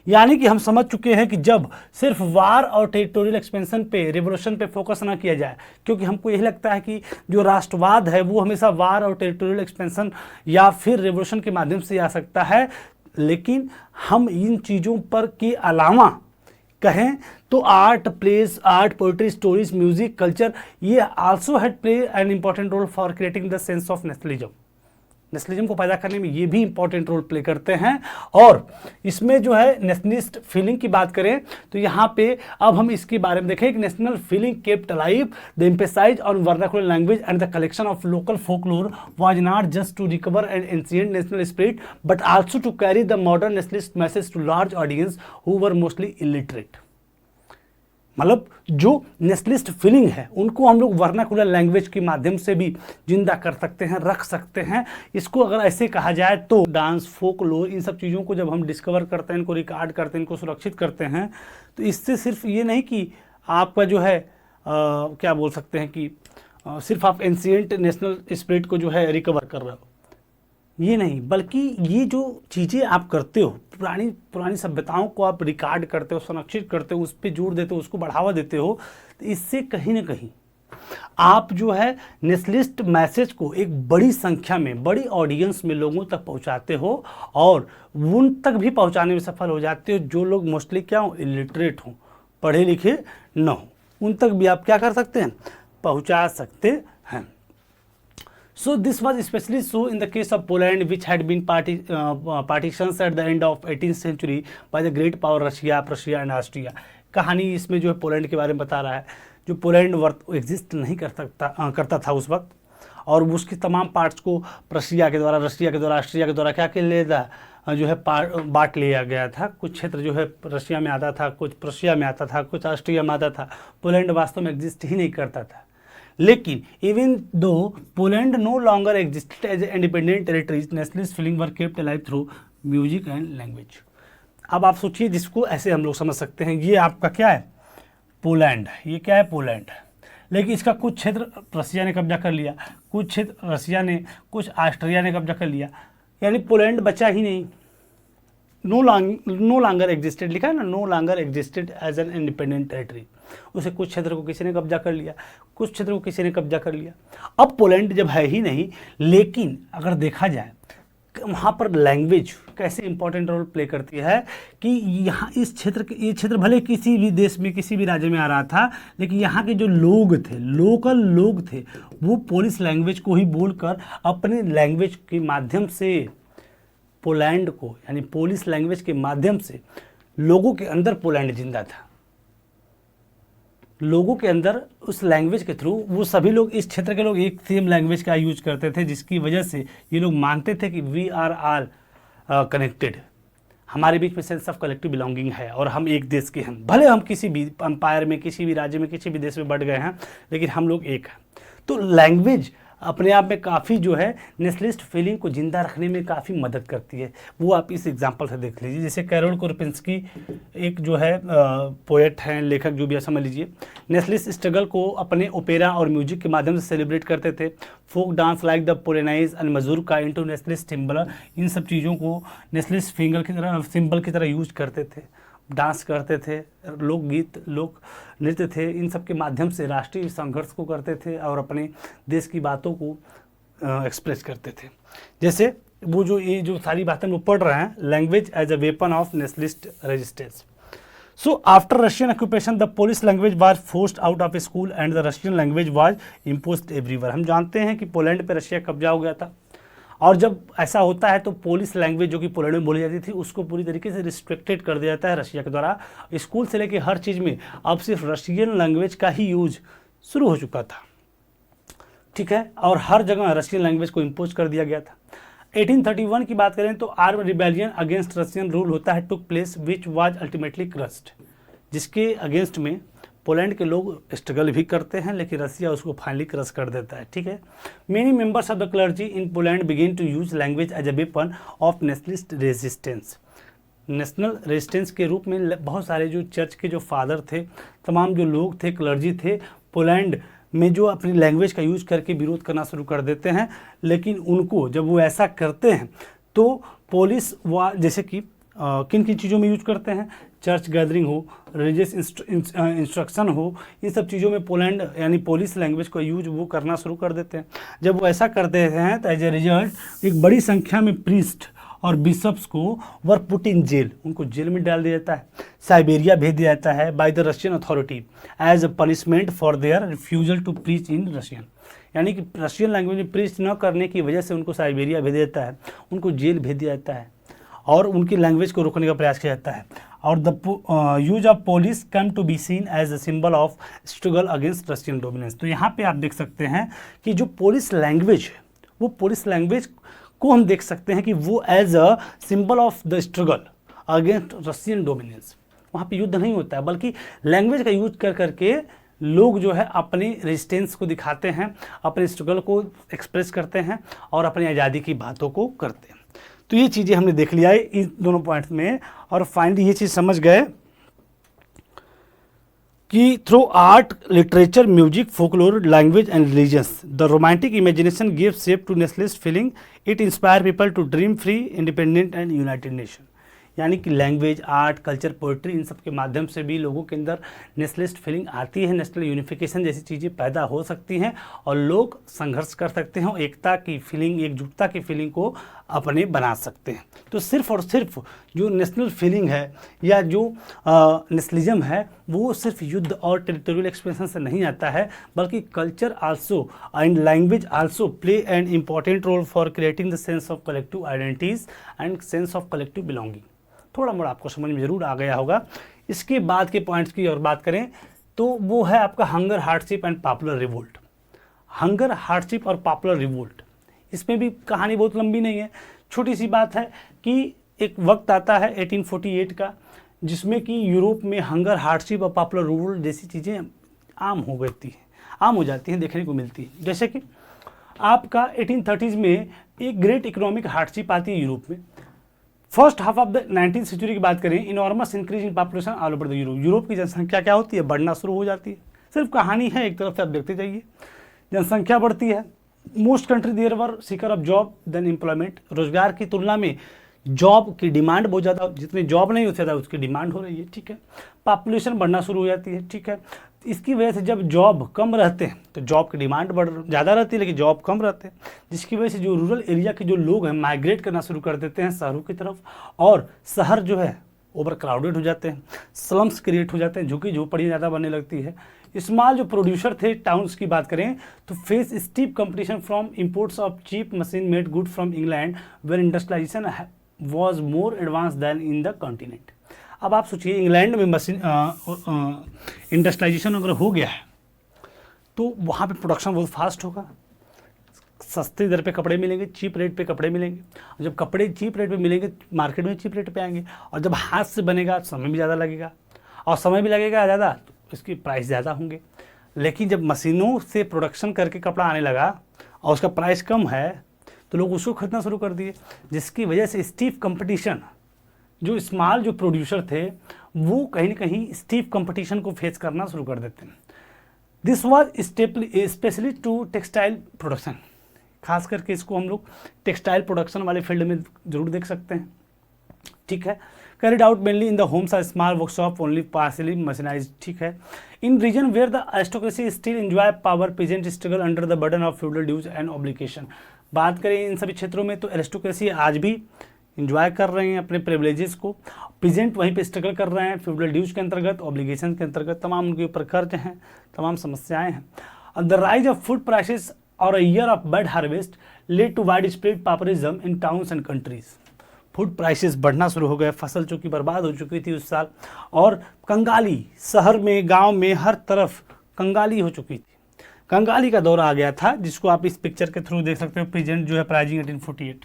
यानी कि हम समझ चुके हैं कि जब सिर्फ वार और टेरिटोरियल एक्सपेंशन पे, रिवोल्यूशन पे फोकस ना किया जाए, क्योंकि हमको यही लगता है कि जो राष्ट्रवाद है वो हमेशा वार और टेरिटोरियल एक्सपेंशन या फिर रिवोल्यूशन के माध्यम से आ सकता है, लेकिन हम इन चीज़ों पर के अलावा कहें तो art, poetry, stories, music, culture, ये also had play an important role for creating the sense of nationalism को पैदा करने में ये भी इंपॉर्टेंट रोल प्ले करते हैं। और इसमें जो है नेशनलिस्ट फीलिंग की बात करें तो यहाँ पे अब हम इसके बारे में देखें कि national feeling kept alive the emphasise on vernacular language and the collection of local folklore was not just to recover an ancient national spirit but also to carry the modern nationalist message to large audience who were mostly illiterate. मतलब जो nationalist feeling है उनको हम लोग vernacular language के माध्यम से भी जिंदा कर सकते हैं, रख सकते हैं। इसको अगर ऐसे कहा जाए तो डांस, फोकलोर, इन सब चीज़ों को जब हम डिस्कवर करते हैं, इनको रिकॉर्ड करते हैं, इनको सुरक्षित करते हैं, तो इससे सिर्फ ये नहीं कि आपका जो है क्या बोल सकते हैं कि सिर्फ आप एंशिएंट नेशनल स्पिरिट को जो है रिकवर कर रहे हो, ये नहीं, बल्कि ये जो चीज़ें आप करते हो, पुरानी सभ्यताओं को आप रिकॉर्ड करते हो, संरक्षित करते हो, उस पर जोर देते हो, उसको बढ़ावा देते हो, तो इससे कहीं ना कहीं आप जो है नेशनलिस्ट मैसेज को एक बड़ी संख्या में, बड़ी ऑडियंस में लोगों तक पहुंचाते हो और उन तक भी पहुंचाने में सफल हो जाते हो जो लोग मोस्टली क्या हो, इलिटरेट हों, पढ़े लिखे न हो, उन तक भी आप क्या कर सकते हैं, पहुंचा सकते हैं। So this was especially so in the case of Poland, which had been partitions at the end of 18th century by the great power Russia, Prussia and Austria। कहानी इसमें जो है पोलैंड के बारे में बता रहा है, जो पोलैंड एग्जिस्ट नहीं करता था उस वक्त, और उसके तमाम पार्ट्स को रशिया के द्वारा, ऑस्ट्रिया के द्वारा क्या कर लिया था, जो है बांट लिया गया था। कुछ क्षेत्र जो है रशिया में आता था, कुछ प्रुशिया में आता था, कुछ ऑस्ट्रिया में आता था। पोलैंड वास्तव में एग्जिस्ट ही नहीं करता था। लेकिन even though Poland no longer existed as independent territories, nationalist feeling were kept alive through music and language. अब आप सोचिए, जिसको ऐसे हम लोग समझ सकते हैं, ये आपका क्या है, पोलैंड। ये क्या है, पोलैंड। लेकिन इसका कुछ क्षेत्र रसिया ने कब्जा कर लिया, कुछ क्षेत्र रसिया ने, कुछ ऑस्ट्रिया ने कब्जा कर लिया, यानी पोलैंड बचा ही नहीं। नो लॉन्गर एग्जिस्टेड लिखा है ना, no longer existed as an independent territory. उसे कुछ क्षेत्र को किसी ने कब्जा कर लिया, कुछ क्षेत्र को किसी ने कब्जा कर लिया। अब पोलैंड जब है ही नहीं, लेकिन अगर देखा जाए वहाँ पर लैंग्वेज कैसे इंपॉर्टेंट रोल प्ले करती है कि यहाँ इस क्षेत्र के, ये क्षेत्र भले किसी भी देश में, किसी भी राज्य में आ रहा था, लेकिन यहाँ के जो लोग थे, लोकल लोग थे, वो पोलिश लैंग्वेज को ही बोलकर अपने लैंग्वेज के माध्यम से पोलैंड को, यानी पोलिश लैंग्वेज के माध्यम से लोगों के अंदर पोलैंड जिंदा था। लोगों के अंदर उस लैंग्वेज के थ्रू वो सभी लोग, इस क्षेत्र के लोग एक सेम लैंग्वेज का यूज करते थे, जिसकी वजह से ये लोग मानते थे कि वी आर आल कनेक्टेड, हमारे बीच में सेंस ऑफ कलेक्टिव बिलोंगिंग है और हम एक देश के हैं। भले हम किसी भी एम्पायर में, किसी भी राज्य में, किसी भी देश में बट गए हैं, लेकिन हम लोग एक हैं। तो लैंग्वेज अपने आप में काफ़ी जो है नेशनलिस्ट फीलिंग को जिंदा रखने में काफ़ी मदद करती है। वो आप इस एग्जांपल से देख लीजिए। जैसे कैरोल कोरपिंस्की एक जो है पोएट हैं, लेखक जो भी है, समझ लीजिए, नेशनलिस्ट स्ट्रगल को अपने ओपेरा और म्यूजिक के माध्यम से सेलिब्रेट करते थे। Folk dance like the polonaise and mazurka into nationalist symbol, इन सब चीज़ों को नेशनलिस्ट सिंबल की तरह यूज करते थे, डांस करते थे, लोकगीत, लोक नृत्य थे, इन सब के माध्यम से राष्ट्रीय संघर्ष को करते थे और अपने देश की बातों को एक्सप्रेस करते थे। जैसे वो जो ये जो सारी बातें वो पढ़ रहे हैं, language as a weapon of nationalist resistance. So after Russian occupation the Polish language was forced out of school and the Russian language was imposed everywhere. हम जानते हैं कि पोलैंड पे रशिया कब्जा हो गया था, और जब ऐसा होता है तो पोलिश लैंग्वेज जो कि पोलैंड में बोली जाती थी, उसको पूरी तरीके से रिस्ट्रिक्टेड कर दिया जाता है रशिया के द्वारा। स्कूल से लेकर हर चीज़ में अब सिर्फ रशियन लैंग्वेज का ही यूज शुरू हो चुका था, ठीक है, और हर जगह रशियन लैंग्वेज को इम्पोज कर दिया गया था। 1831 की बात करें तो arm rebellion against Russian rule होता है took place which was ultimately crossed, जिसके अगेंस्ट में पोलैंड के लोग स्ट्रगल भी करते हैं, लेकिन रसिया उसको फाइनली क्रश कर देता है, ठीक है। Many members of the clergy in Poland begin to use language as a weapon of nationalist resistance. National resistance के रूप में बहुत सारे जो चर्च के जो फादर थे, तमाम जो लोग थे, क्लर्जी थे, पोलैंड में जो अपनी लैंग्वेज का यूज करके विरोध करना शुरू कर देते हैं। लेकिन उनको जब वो ऐसा करते हैं तो पोलिस जैसे कि किन किन चीज़ों में यूज करते हैं, चर्च गैदरिंग हो, रिलीजियस इंस्ट्रक्शन हो, इन सब चीज़ों में पोलैंड यानी पोलिश लैंग्वेज को यूज वो करना शुरू कर देते हैं। जब वो ऐसा करते हैं तो एज ए रिजल्ट एक बड़ी संख्या में प्रीस्ट और बिशप्स को वर पुट इन जेल, उनको जेल में डाल दिया जाता है, साइबेरिया भेज दिया जाता है by the Russian authority as a punishment for their refusal to preach in Russian. यानी कि रशियन लैंग्वेज में प्रीच न करने की वजह से उनको साइबेरिया भेज दिया जाता है, उनको जेल भेज दिया जाता है और उनकी लैंग्वेज को रोकने का प्रयास किया जाता है। और the use of Polish come to be seen as a symbol of struggle against Russian dominance. तो यहाँ पे आप देख सकते हैं कि जो पोलिश लैंग्वेज है, वो पोलिश लैंग्वेज को हम देख सकते हैं कि वो as a symbol of the struggle against Russian dominance. वहाँ पे युद्ध नहीं होता है, बल्कि लैंग्वेज का यूज कर करके लोग जो है अपनी रेजिस्टेंस को दिखाते हैं, अपने स्ट्रगल को एक्सप्रेस करते हैं और अपनी आज़ादी की बातों को करते हैं। तो ये चीज़ें हमने देख लिया है इन दोनों पॉइंट्स में, और फाइनली ये चीज़ समझ गए कि through art, literature, music, folklore, language and religions the romantic imagination gives shape to nationalist feeling, it inspire people to dream free, independent and united nation. यानी कि लैंग्वेज, आर्ट, कल्चर, पोइट्री, इन सब के माध्यम से भी लोगों के अंदर नेशनलिस्ट फीलिंग आती है, नेशनल यूनिफिकेशन जैसी चीज़ें पैदा हो सकती हैं और लोग संघर्ष कर सकते हैं, एकता की फीलिंग, एकजुटता की फीलिंग को अपने बना सकते हैं। तो सिर्फ और सिर्फ जो नेशनल फीलिंग है या जो नेशनलिज्म है, वो सिर्फ युद्ध और टेरिटोरियल एक्सपेंशन से नहीं आता है, बल्कि culture also and language also play an important role for creating the sense of collective identities and sense of collective belonging. थोड़ा मोड़ा आपको समझ में जरूर आ गया होगा। इसके बाद के पॉइंट्स की और बात करें तो वो है आपका hunger, hardship and popular revolt. Hunger, hardship और पॉपुलर रिवोल्ट, इसमें भी कहानी बहुत लंबी नहीं है, छोटी सी बात है कि एक वक्त आता है 1848 का, जिसमें कि यूरोप में हंगर, हार्डशिप और पॉपुलर रूल जैसी चीज़ें आम हो जाती हैं, देखने को मिलती है। जैसे कि आपका 1830s में एक ग्रेट इकोनॉमिक हार्डशिप आती है यूरोप में। First half of the 19th century की बात करें, enormous increase in population all over the Europe. Europe की जनसंख्या क्या होती है, बढ़ना शुरू हो जाती है। सिर्फ कहानी है, एक तरफ से आप देखते जाइए, जनसंख्या बढ़ती है। Most country there were seeker of job than employment. रोजगार की तुलना में जॉब की डिमांड बहुत ज़्यादा, जितनी जॉब नहीं होती उसकी डिमांड हो रही है, ठीक है। पॉपुलेशन बढ़ना शुरू हो जाती है, ठीक है। इसकी वजह से जब जॉब कम रहते हैं तो जॉब की डिमांड ज़्यादा रहती है, लेकिन जॉब कम रहते हैं, जिसकी वजह से जो रूरल एरिया के जो लोग हैं माइग्रेट करना शुरू कर देते हैं शहरों की तरफ, और शहर जो है ओवर क्राउडेड हो जाते हैं, स्लम्स क्रिएट हो जाते हैं, झुकी झोपड़ियाँ ज़्यादा बनने लगती है। स्मॉल जो प्रोड्यूसर थे टाउन्स की बात करें तो face steep competition from imports of cheap machine made good from England where industrialisation was more advance than in the continent. अब आप सोचिए, इंग्लैंड में मशीन इंडस्ट्रियलाइजेशन अगर हो गया है तो वहाँ पे प्रोडक्शन बहुत फास्ट होगा, सस्ते दर पे कपड़े मिलेंगे, चीप रेट पे कपड़े मिलेंगे। और जब कपड़े चीप रेट पे मिलेंगे मार्केट में चीप रेट पे आएंगे, और जब हाथ से बनेगा समय भी ज़्यादा लगेगा, और समय भी लगेगा ज़्यादा तो इसकी प्राइस ज़्यादा होंगे। लेकिन जब मशीनों से प्रोडक्शन करके कपड़ा आने लगा और उसका प्राइस कम है तो लोग उसको खरीदना शुरू कर दिए, जिसकी वजह से स्टीफ कंपटीशन, जो स्मॉल जो प्रोड्यूसर थे वो कहीं ना कहीं स्टीफ कंपटीशन को फेस करना शुरू कर देते हैं। This was specially to textile production. खास करके इसको हम लोग टेक्सटाइल प्रोडक्शन वाले फील्ड में जरूर देख सकते हैं, ठीक है। carried out mainly in the homes are small workshop only partially machinized, ठीक है। in region where the aristocracy still enjoy power peasant struggle under the burden of feudal dues and obligation। बात करें इन सभी क्षेत्रों में तो एरिस्टोक्रेसी आज भी इंजॉय कर रहे हैं अपने प्रिविलेजेस को, पीजेंट वहीं पे स्ट्रगल कर रहे हैं फ्यूडल ड्यूज के अंतर्गत, ऑब्लिगेशन के अंतर्गत, तमाम उनके ऊपर कर्ज हैं, तमाम समस्याएं हैं। The rise of food prices और a year of bad harvest led to widespread pauperism in towns and countries. Food prices बढ़ना शुरू हो गए, फसल चूँकि बर्बाद हो चुकी थी उस साल, और कंगाली शहर में, गांव में, हर तरफ कंगाली हो चुकी थी। कंगाली का दौर आ गया था, जिसको आप इस पिक्चर के थ्रू देख सकते हो, प्रेजेंट जो है प्राइजिंग 1848।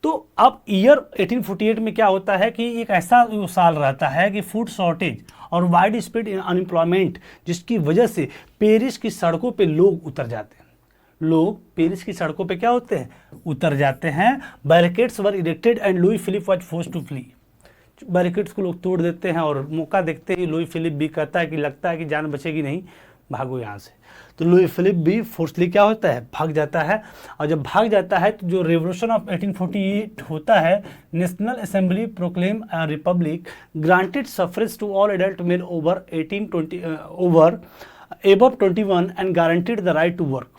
तो अब ईयर 1848 में क्या होता है कि एक ऐसा साल रहता है कि फूड शॉर्टेज और वाइड स्प्रेड अनएम्प्लॉयमेंट, जिसकी वजह से पेरिस की सड़कों पे लोग उतर जाते हैं। लोग पेरिस की सड़कों पे क्या होते हैं, उतर जाते हैं। Barricades were erected and Louis Philippe was forced to flee. Barricades को लोग तोड़ देते हैं, और मौका देखते ही लुई फिलिप भी कहता है कि लगता है कि जान बचेगी नहीं, भागो यहाँ से। तो लुई फिलिप भी फोर्सली क्या होता है, भाग जाता है। और जब भाग जाता है तो जो रेवोल्यूशन ऑफ 1848 होता है, national assembly proclaim a republic, granted suffrage to all adult male over 1820 over above 21 and guaranteed the right to work.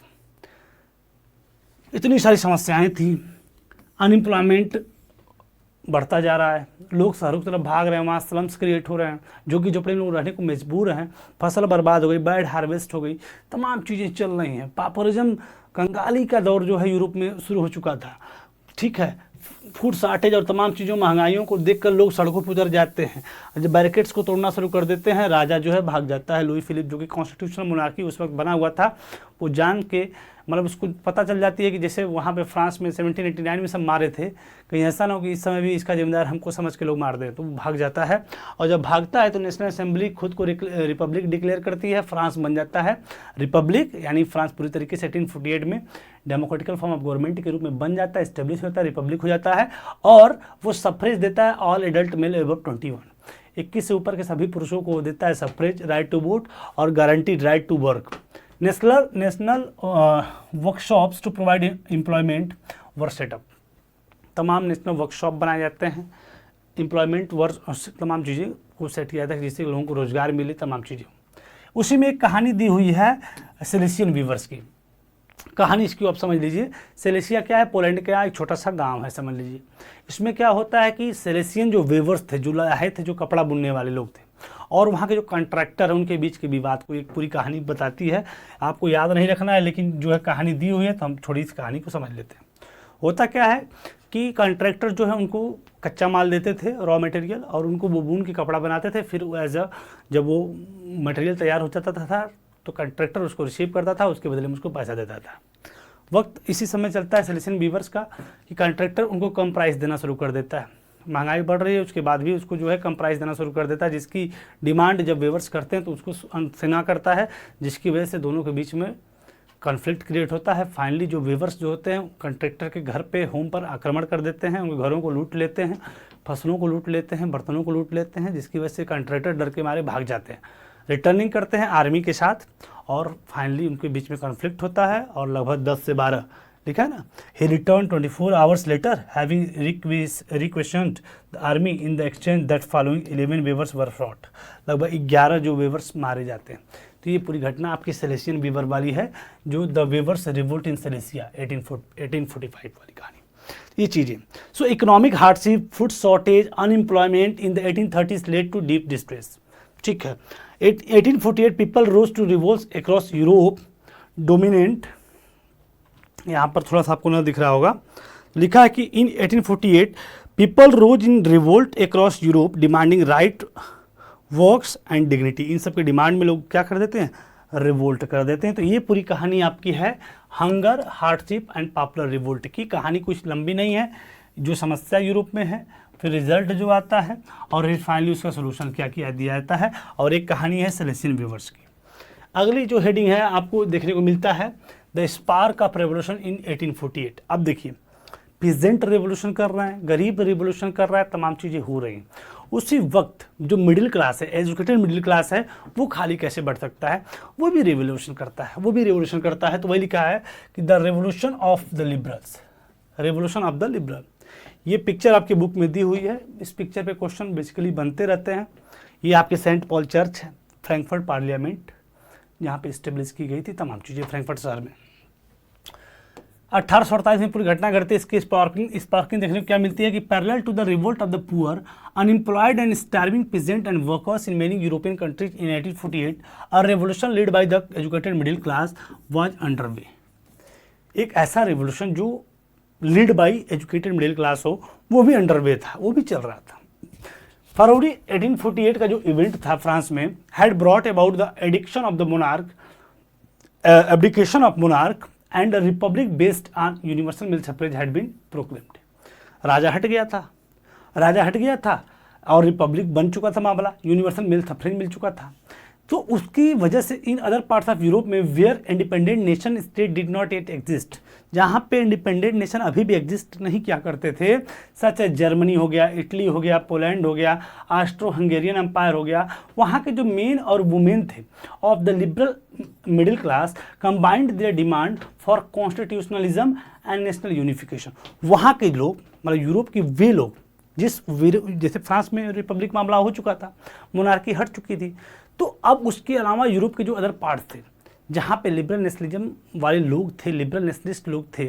इतनी सारी समस्याएं थी, अनएम्प्लॉयमेंट बढ़ता जा रहा है, लोग शहरों की तरफ भाग रहे हैं, वहाँ स्लम्स क्रिएट हो रहे हैं, जो कि झोपड़े लोग रहने को मजबूर हैं, फसल बर्बाद हो गई, बैड हार्वेस्ट हो गई, तमाम चीज़ें चल रही हैं। पापरिज्म, कंगाली का दौर जो है यूरोप में शुरू हो चुका था, ठीक है। फूड शॉर्टेज और तमाम चीज़ों, महंगाइयों को देखकर लोग सड़कों पर उतर जाते हैं। जब बैरिकेड्स को तोड़ना शुरू कर देते हैं, राजा जो है भाग जाता है। लुई फिलिप जो कि कॉन्स्टिट्यूशनल मोनार्की उस वक्त बना हुआ था, वो जान के, मतलब उसको पता चल जाती है कि जैसे वहाँ पे फ्रांस में 1789 में सब मारे थे, कहीं ऐसा ना हो कि इस समय भी इसका जिम्मेदार हमको समझ के लोग मार दें, तो वो भाग जाता है। और जब भागता है तो नेशनल असेंबली खुद को रिपब्लिक डिक्लेयर करती है, फ्रांस बन जाता है रिपब्लिक, यानी फ्रांस पूरी तरीके से 1848 में डेमोक्रेटिकल फॉर्म ऑफ गवर्नमेंट के रूप में बन जाता है, स्टेब्लिश होता है, रिपब्लिक हो जाता है। और वो सफ्रेज देता है ऑल एडल्ट मेल एबव 21, 21 से ऊपर के सभी पुरुषों को देता है सफ्रेज, राइट टू वोट और guaranteed right to work. National workshops to provide employment were set up. तमाम नेशनल वर्कशॉप बनाए जाते हैं, एम्प्लॉयमेंट वर्क, तमाम चीज़ें को सेट किया जाता है जिससे लोगों को रोजगार मिले, तमाम चीज़ें। उसी में एक कहानी दी हुई है सेलेसियन वीवर्स की। कहानी इसकी आप समझ लीजिए। सेलेसिया क्या है, पोलैंड का एक छोटा सा गांव है, समझ लीजिए। इसमें क्या होता है कि सेलेसियन जो वीवर्स थे, जो आए थे, जो कपड़ा बुनने वाले लोग थे, और वहाँ के जो कॉन्ट्रैक्टर हैं, उनके बीच के विवाद को एक पूरी कहानी बताती है। आपको याद नहीं रखना है, लेकिन जो है कहानी दी हुई है तो हम थोड़ी इस कहानी को समझ लेते हैं। होता क्या है कि कॉन्ट्रैक्टर जो है उनको कच्चा माल देते थे, रॉ मटेरियल, और उनको वो बुन के कपड़ा बनाते थे। फिर जब वो मटेरियल तैयार हो जाता था तो कॉन्ट्रैक्टर उसको रिसीव करता था, उसके बदले में उसको पैसा देता था। वक्त इसी समय चलता है सेलेसियन वीवर्स का कि कॉन्ट्रैक्टर उनको कम प्राइस देना शुरू कर देता है, महंगाई बढ़ रही है उसके बाद भी उसको जो है कम प्राइस देना शुरू कर देता है, जिसकी डिमांड जब वेवर्स करते हैं तो उसको अनसुना करता है, जिसकी वजह से दोनों के बीच में कॉन्फ्लिक्ट क्रिएट होता है। फाइनली जो वेवर्स जो होते हैं कॉन्ट्रैक्टर के घर पे होम पर आक्रमण कर देते हैं, उनके घरों को लूट लेते हैं, फसलों को लूट लेते हैं, बर्तनों को लूट लेते हैं, जिसकी वजह से कॉन्ट्रैक्टर डर के मारे भाग जाते हैं, रिटर्निंग करते हैं आर्मी के साथ, और फाइनली उनके बीच में कॉन्फ्लिक्ट होता है और लगभग 10 से 12 लिखा है ना, he return 24 hours later having requisitioned the army in the exchange that following 11 weavers were shot. लगभग 11 जो वेवर्स मारे जाते हैं। तो ये पूरी घटना आपकी सेलेसियन वीवर वाली है, जो the weavers revolt in Silesia 1845 वाली कहानी, ये चीज़ें। So economic hardship, food shortage, unemployment in the 1830s led to deep distress. ठीक है, 1848 people rose to revolt across Europe dominant, यहाँ पर थोड़ा सा आपको ना दिख रहा होगा, लिखा है कि in 1848 people rose in revolt across Europe demanding right, works and dignity. इन सब के डिमांड में लोग क्या कर देते हैं, रिवोल्ट कर देते हैं। तो ये पूरी कहानी आपकी है hunger, hardship and popular revolt की। कहानी कुछ लंबी नहीं है, जो समस्या यूरोप में है, फिर रिजल्ट जो आता है, और फाइनली उसका सोल्यूशन क्या किया दिया जाता है, और एक कहानी है सेलेसियन वीवर्स की। अगली जो हेडिंग है आपको देखने को मिलता है the spark of revolution in 1848। अब देखिए, पीजेंट रेवोल्यूशन कर रहे हैं, गरीब रेवोल्यूशन कर रहा है, तमाम चीज़ें हो रही हैं। उसी वक्त जो मिडिल क्लास है, एजुकेटेड मिडिल क्लास है, वो खाली कैसे बढ़ सकता है, वो भी रेवोल्यूशन करता है, वो भी रेवोल्यूशन करता है। तो वही लिखा है कि the revolution of the liberals, revolution of the liberal. ये पिक्चर आपकी बुक में दी हुई है, इस पिक्चर पे क्वेश्चन बेसिकली बनते रहते हैं। ये आपके सेंट पॉल चर्च है, फ्रैंकफर्ट पार्लियामेंट, जहाँ पे इस्टेब्लिश की गई थी तमाम चीज़ें फ्रैंकफर्ट शहर में। 1848 में पूरी घटना घटती है। इसकी स्पार्किंग देखने को क्या मिलती है कि parallel to the revolt of the poor, unemployed and starving peasant and workers in many European countries in 1848, a revolution lead by the educated middle class was underway. एक ऐसा रेवोल्यूशन जो lead by educated middle class हो, वो भी underway था, वो भी चल रहा था। फरवरी 1848 का जो इवेंट था फ्रांस में, had brought about the addiction of the monarch, abdication of monarch and republic based on universal male suffrage had been proclaimed. राजा हट गया था और रिपब्लिक बन चुका था मामला, यूनिवर्सल मिल सफ्रेज मिल चुका था। तो उसकी वजह से in other parts of Europe में where independent nation state did not yet exist, जहाँ पे इंडिपेंडेंट नेशन अभी भी एग्जिस्ट नहीं किया करते थे, सच है जर्मनी हो गया, इटली हो गया, पोलैंड हो गया, ऑस्ट्रो हंगेरियन एम्पायर हो गया, वहाँ के जो मेन और वुमेन थे of the liberal middle class combined their demand for constitutionalism and national unification. वहाँ के लोग, मतलब यूरोप के वे लोग, जैसे फ्रांस में रिपब्लिक मामला हो चुका था, मोनार्की हट चुकी थी, तो अब उसके अलावा यूरोप के जो अदर पार्ट थे, जहाँ पे लिबरल नेशनलिज्म वाले लोग थे, लिबरल नेशनलिस्ट लोग थे,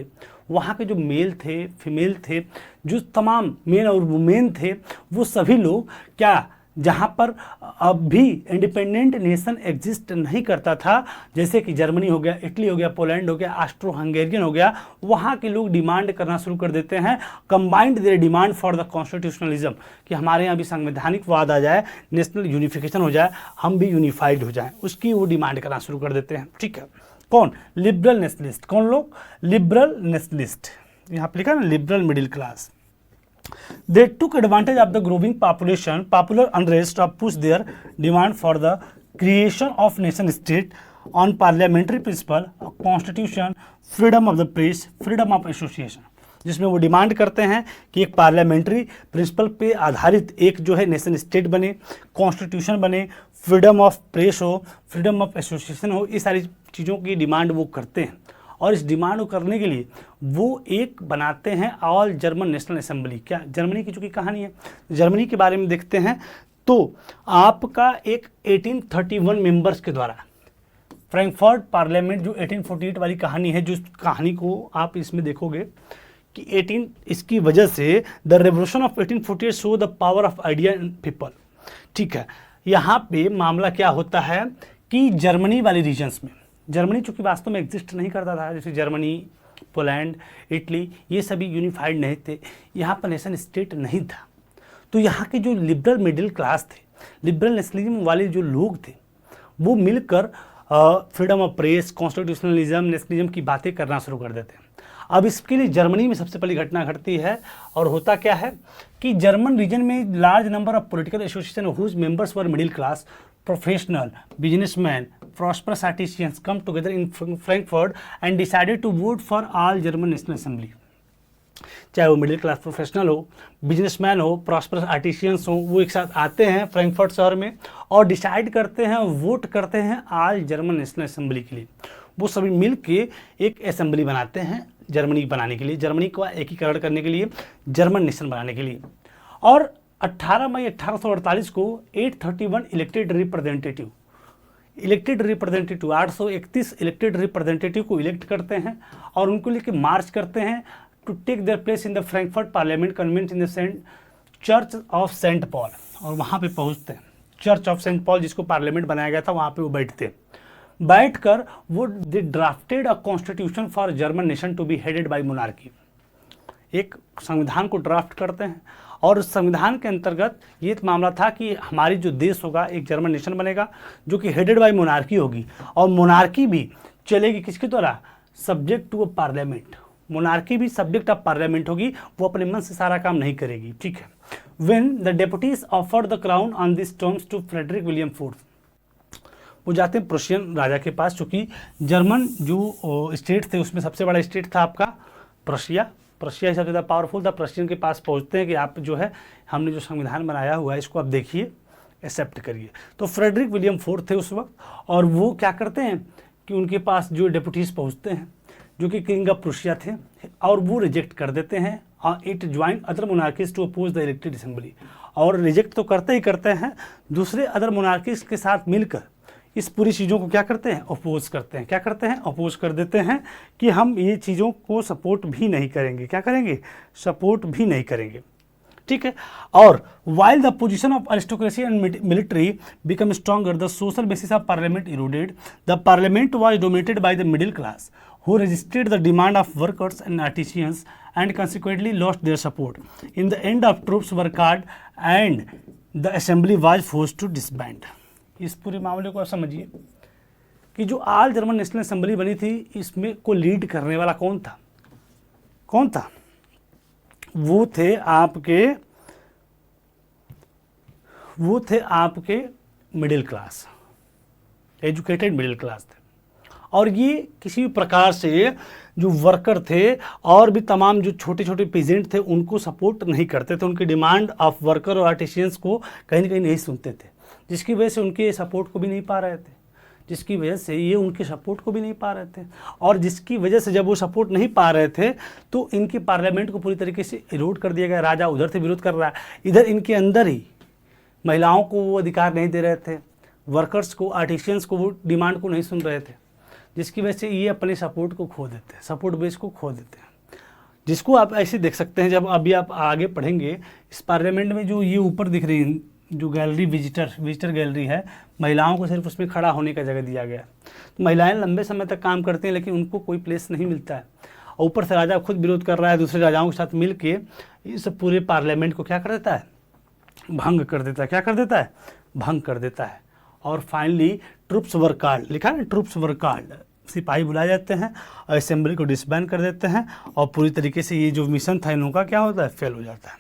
वहाँ के जो मेल थे, फीमेल थे, जो तमाम मेन और वुमेन थे, वो सभी लोग क्या, जहाँ पर अब भी इंडिपेंडेंट नेशन एग्जिस्ट नहीं करता था, जैसे कि जर्मनी हो गया, इटली हो गया, पोलैंड हो गया, ऑस्ट्रो हंगेरियन हो गया, वहाँ के लोग डिमांड करना शुरू कर देते हैं, combined their demand for the constitutionalism, कि हमारे यहाँ भी संवैधानिकवाद आ जाए, नेशनल यूनिफिकेशन हो जाए, हम भी यूनिफाइड हो जाएं, उसकी वो डिमांड करना शुरू कर देते हैं। ठीक है, कौन? Liberal nationalist. कौन लोग? Liberal nationalist. यहाँ पर लिखा ना, liberal middle class. They took advantage of the growing population, popular unrest of push their demand for the creation of nation state on parliamentary principle, constitution, freedom of the press, freedom of association, जिसमें वो demand करते हैं कि एक parliamentary principal पे आधारित एक जो है नेशन स्टेट बने, कॉन्स्टिट्यूशन बने, फ्रीडम ऑफ प्रेस हो, फ्रीडम ऑफ एसोसिएशन हो, इस सारी चीज़ों की डिमांड वो करते हैं। और इस डिमांड को करने के लिए वो एक बनाते हैं ऑल जर्मन नेशनल असेंबली। क्या जर्मनी की चूँकि कहानी है, जर्मनी के बारे में देखते हैं तो आपका एक 1831 मेंबर्स के द्वारा फ्रैंकफर्ट पार्लियामेंट, जो 1848 वाली कहानी है, जो कहानी को आप इसमें देखोगे कि इसकी वजह से the revolution of 1848 show the power of idea in people. ठीक है, यहाँ पे मामला क्या होता है कि जर्मनी वाले रीजन्स में, जर्मनी चूँकि वास्तव में एग्जिस्ट नहीं करता था, जैसे जर्मनी, पोलैंड, इटली, ये सभी यूनिफाइड नहीं थे, यहाँ पर नेशन स्टेट नहीं था। तो यहाँ के जो लिबरल मिडिल क्लास थे, लिबरल नेशनलिज्म वाले जो लोग थे, वो मिलकर freedom of press, constitutionalism, nationalism की बातें करना शुरू कर देते हैं। अब इसके लिए जर्मनी में सबसे पहली घटना घटती है, और होता क्या है कि जर्मन रीजन में large number of political association whose members were middle class, professional, businessman, prosperous artisans come together in Frankfurt and decided to vote for all German National Assembly. चाहे वो मिडिल क्लास प्रोफेशनल हो, businessman हो, prosperous artisans हो, वो एक साथ आते हैं फ्रैंकफर्ट शहर में और डिसाइड करते हैं, वोट करते हैं आज जर्मन नेशनल असेंबली के लिए। वो सभी मिल के एक असेंबली बनाते हैं जर्मनी बनाने के लिए, जर्मनी का एकीकरण करने के लिए, जर्मन नेशन बनाने के लिए। और 18 मई 1848 को 831 इलेक्टेड रिप्रेजेंटेटिव 831 इलेक्टेड रिप्रेजेंटेटिव को इलेक्ट करते हैं और उनको लेके मार्च करते हैं to take their place in the Frankfurt parliament convened in the church of Saint Paul. और वहाँ पे पहुँचते हैं, चर्च ऑफ सेंट पॉल जिसको पार्लियामेंट बनाया गया था, वहाँ पे वो बैठकर वो they drafted a constitution for German nation to be headed by monarchy. एक संविधान को ड्राफ्ट करते हैं और उस संविधान के अंतर्गत ये मामला था कि हमारी जो देश होगा एक जर्मन नेशन बनेगा जो कि हेडेड बाय मोनार्की होगी, और मोनार्की भी चलेगी किसके द्वारा, subject to a parliament. Monarchy भी सब्जेक्ट ऑफ पार्लियामेंट होगी, वो अपने मन से सारा काम नहीं करेगी, ठीक है। When the deputies offered the crown on this terms to Frederick William fourth, वो जाते हैं प्रुशियन राजा के पास, चूँकि जर्मन जो स्टेट थे उसमें सबसे बड़ा स्टेट था आपका प्रशिया ही सबसे ज़्यादा पावरफुल था। प्रशियन के पास पहुंचते हैं कि आप जो है हमने जो संविधान बनाया हुआ है इसको आप देखिए, एक्सेप्ट करिए। तो फ्रेडरिक विलियम फोर्थ थे उस वक्त, और वो क्या करते हैं कि उनके पास जो डेपुटीज पहुंचते हैं जो कि किंग ऑफ प्रुशिया थे, और वो रिजेक्ट कर देते हैं। It join other monarchies to oppose the elected assembly, और रिजेक्ट तो करते ही करते हैं, दूसरे अदर मोनार्कीज के साथ मिलकर इस पूरी चीज़ों को क्या करते हैं, अपोज करते हैं। क्या करते हैं, अपोज कर देते हैं कि हम ये चीज़ों को सपोर्ट भी नहीं करेंगे। क्या करेंगे, सपोर्ट भी नहीं करेंगे, ठीक है। और while the position of aristocracy and military become stronger, the social basis of parliament eroded, the parliament was dominated by the middle class who resisted the demand of workers and artisans and consequently lost their support. In the end of troops were called and the assembly was forced to disband. इस पूरे मामले को आप समझिए कि जो all German national assembly बनी थी इसमें को लीड करने वाला कौन था, वो थे आपके middle class, educated middle class थे। और ये किसी भी प्रकार से जो वर्कर थे और भी तमाम जो छोटे छोटे पेजेंट थे उनको सपोर्ट नहीं करते थे, उनकी डिमांड ऑफ वर्कर और आर्टिशियंस को कहीं ना कहीं नहीं सुनते थे, जिसकी वजह से उनके सपोर्ट को भी नहीं पा रहे थे, और जिसकी वजह से जब वो सपोर्ट नहीं पा रहे थे तो इनके पार्लियामेंट को पूरी तरीके से इरोड कर दिया गया। राजा उधर से विरोध कर रहा है, इधर इनके अंदर ही महिलाओं को वो अधिकार नहीं दे रहे थे, वर्कर्स को, आर्टिशियंस को वो डिमांड को नहीं सुन रहे थे, जिसकी वजह से ये अपने सपोर्ट को खो देते हैं, सपोर्ट बेस को खो देते हैं। जिसको आप ऐसे देख सकते हैं, जब अभी आप आगे पढ़ेंगे इस पार्लियामेंट में जो ये ऊपर दिख रही है जो गैलरी विजिटर गैलरी है, महिलाओं को सिर्फ उसमें खड़ा होने का जगह दिया गया है। तो महिलाएं लंबे समय तक काम करती हैं लेकिन उनको कोई प्लेस नहीं मिलता है, और ऊपर से राजा खुद विरोध कर रहा है, दूसरे राजाओं के साथ मिल के इस पूरे पार्लियामेंट को क्या कर देता है, भंग कर देता है। और फाइनली ट्रूप्स वर कॉल्ड, लिखा है ट्रूप्स वर कॉल्ड, सिपाही बुलाए जाते हैं और असेंबली को डिसबैंड कर देते हैं, और पूरी तरीके से ये जो मिशन था इन लोगों का क्या होता है, फेल हो जाता है।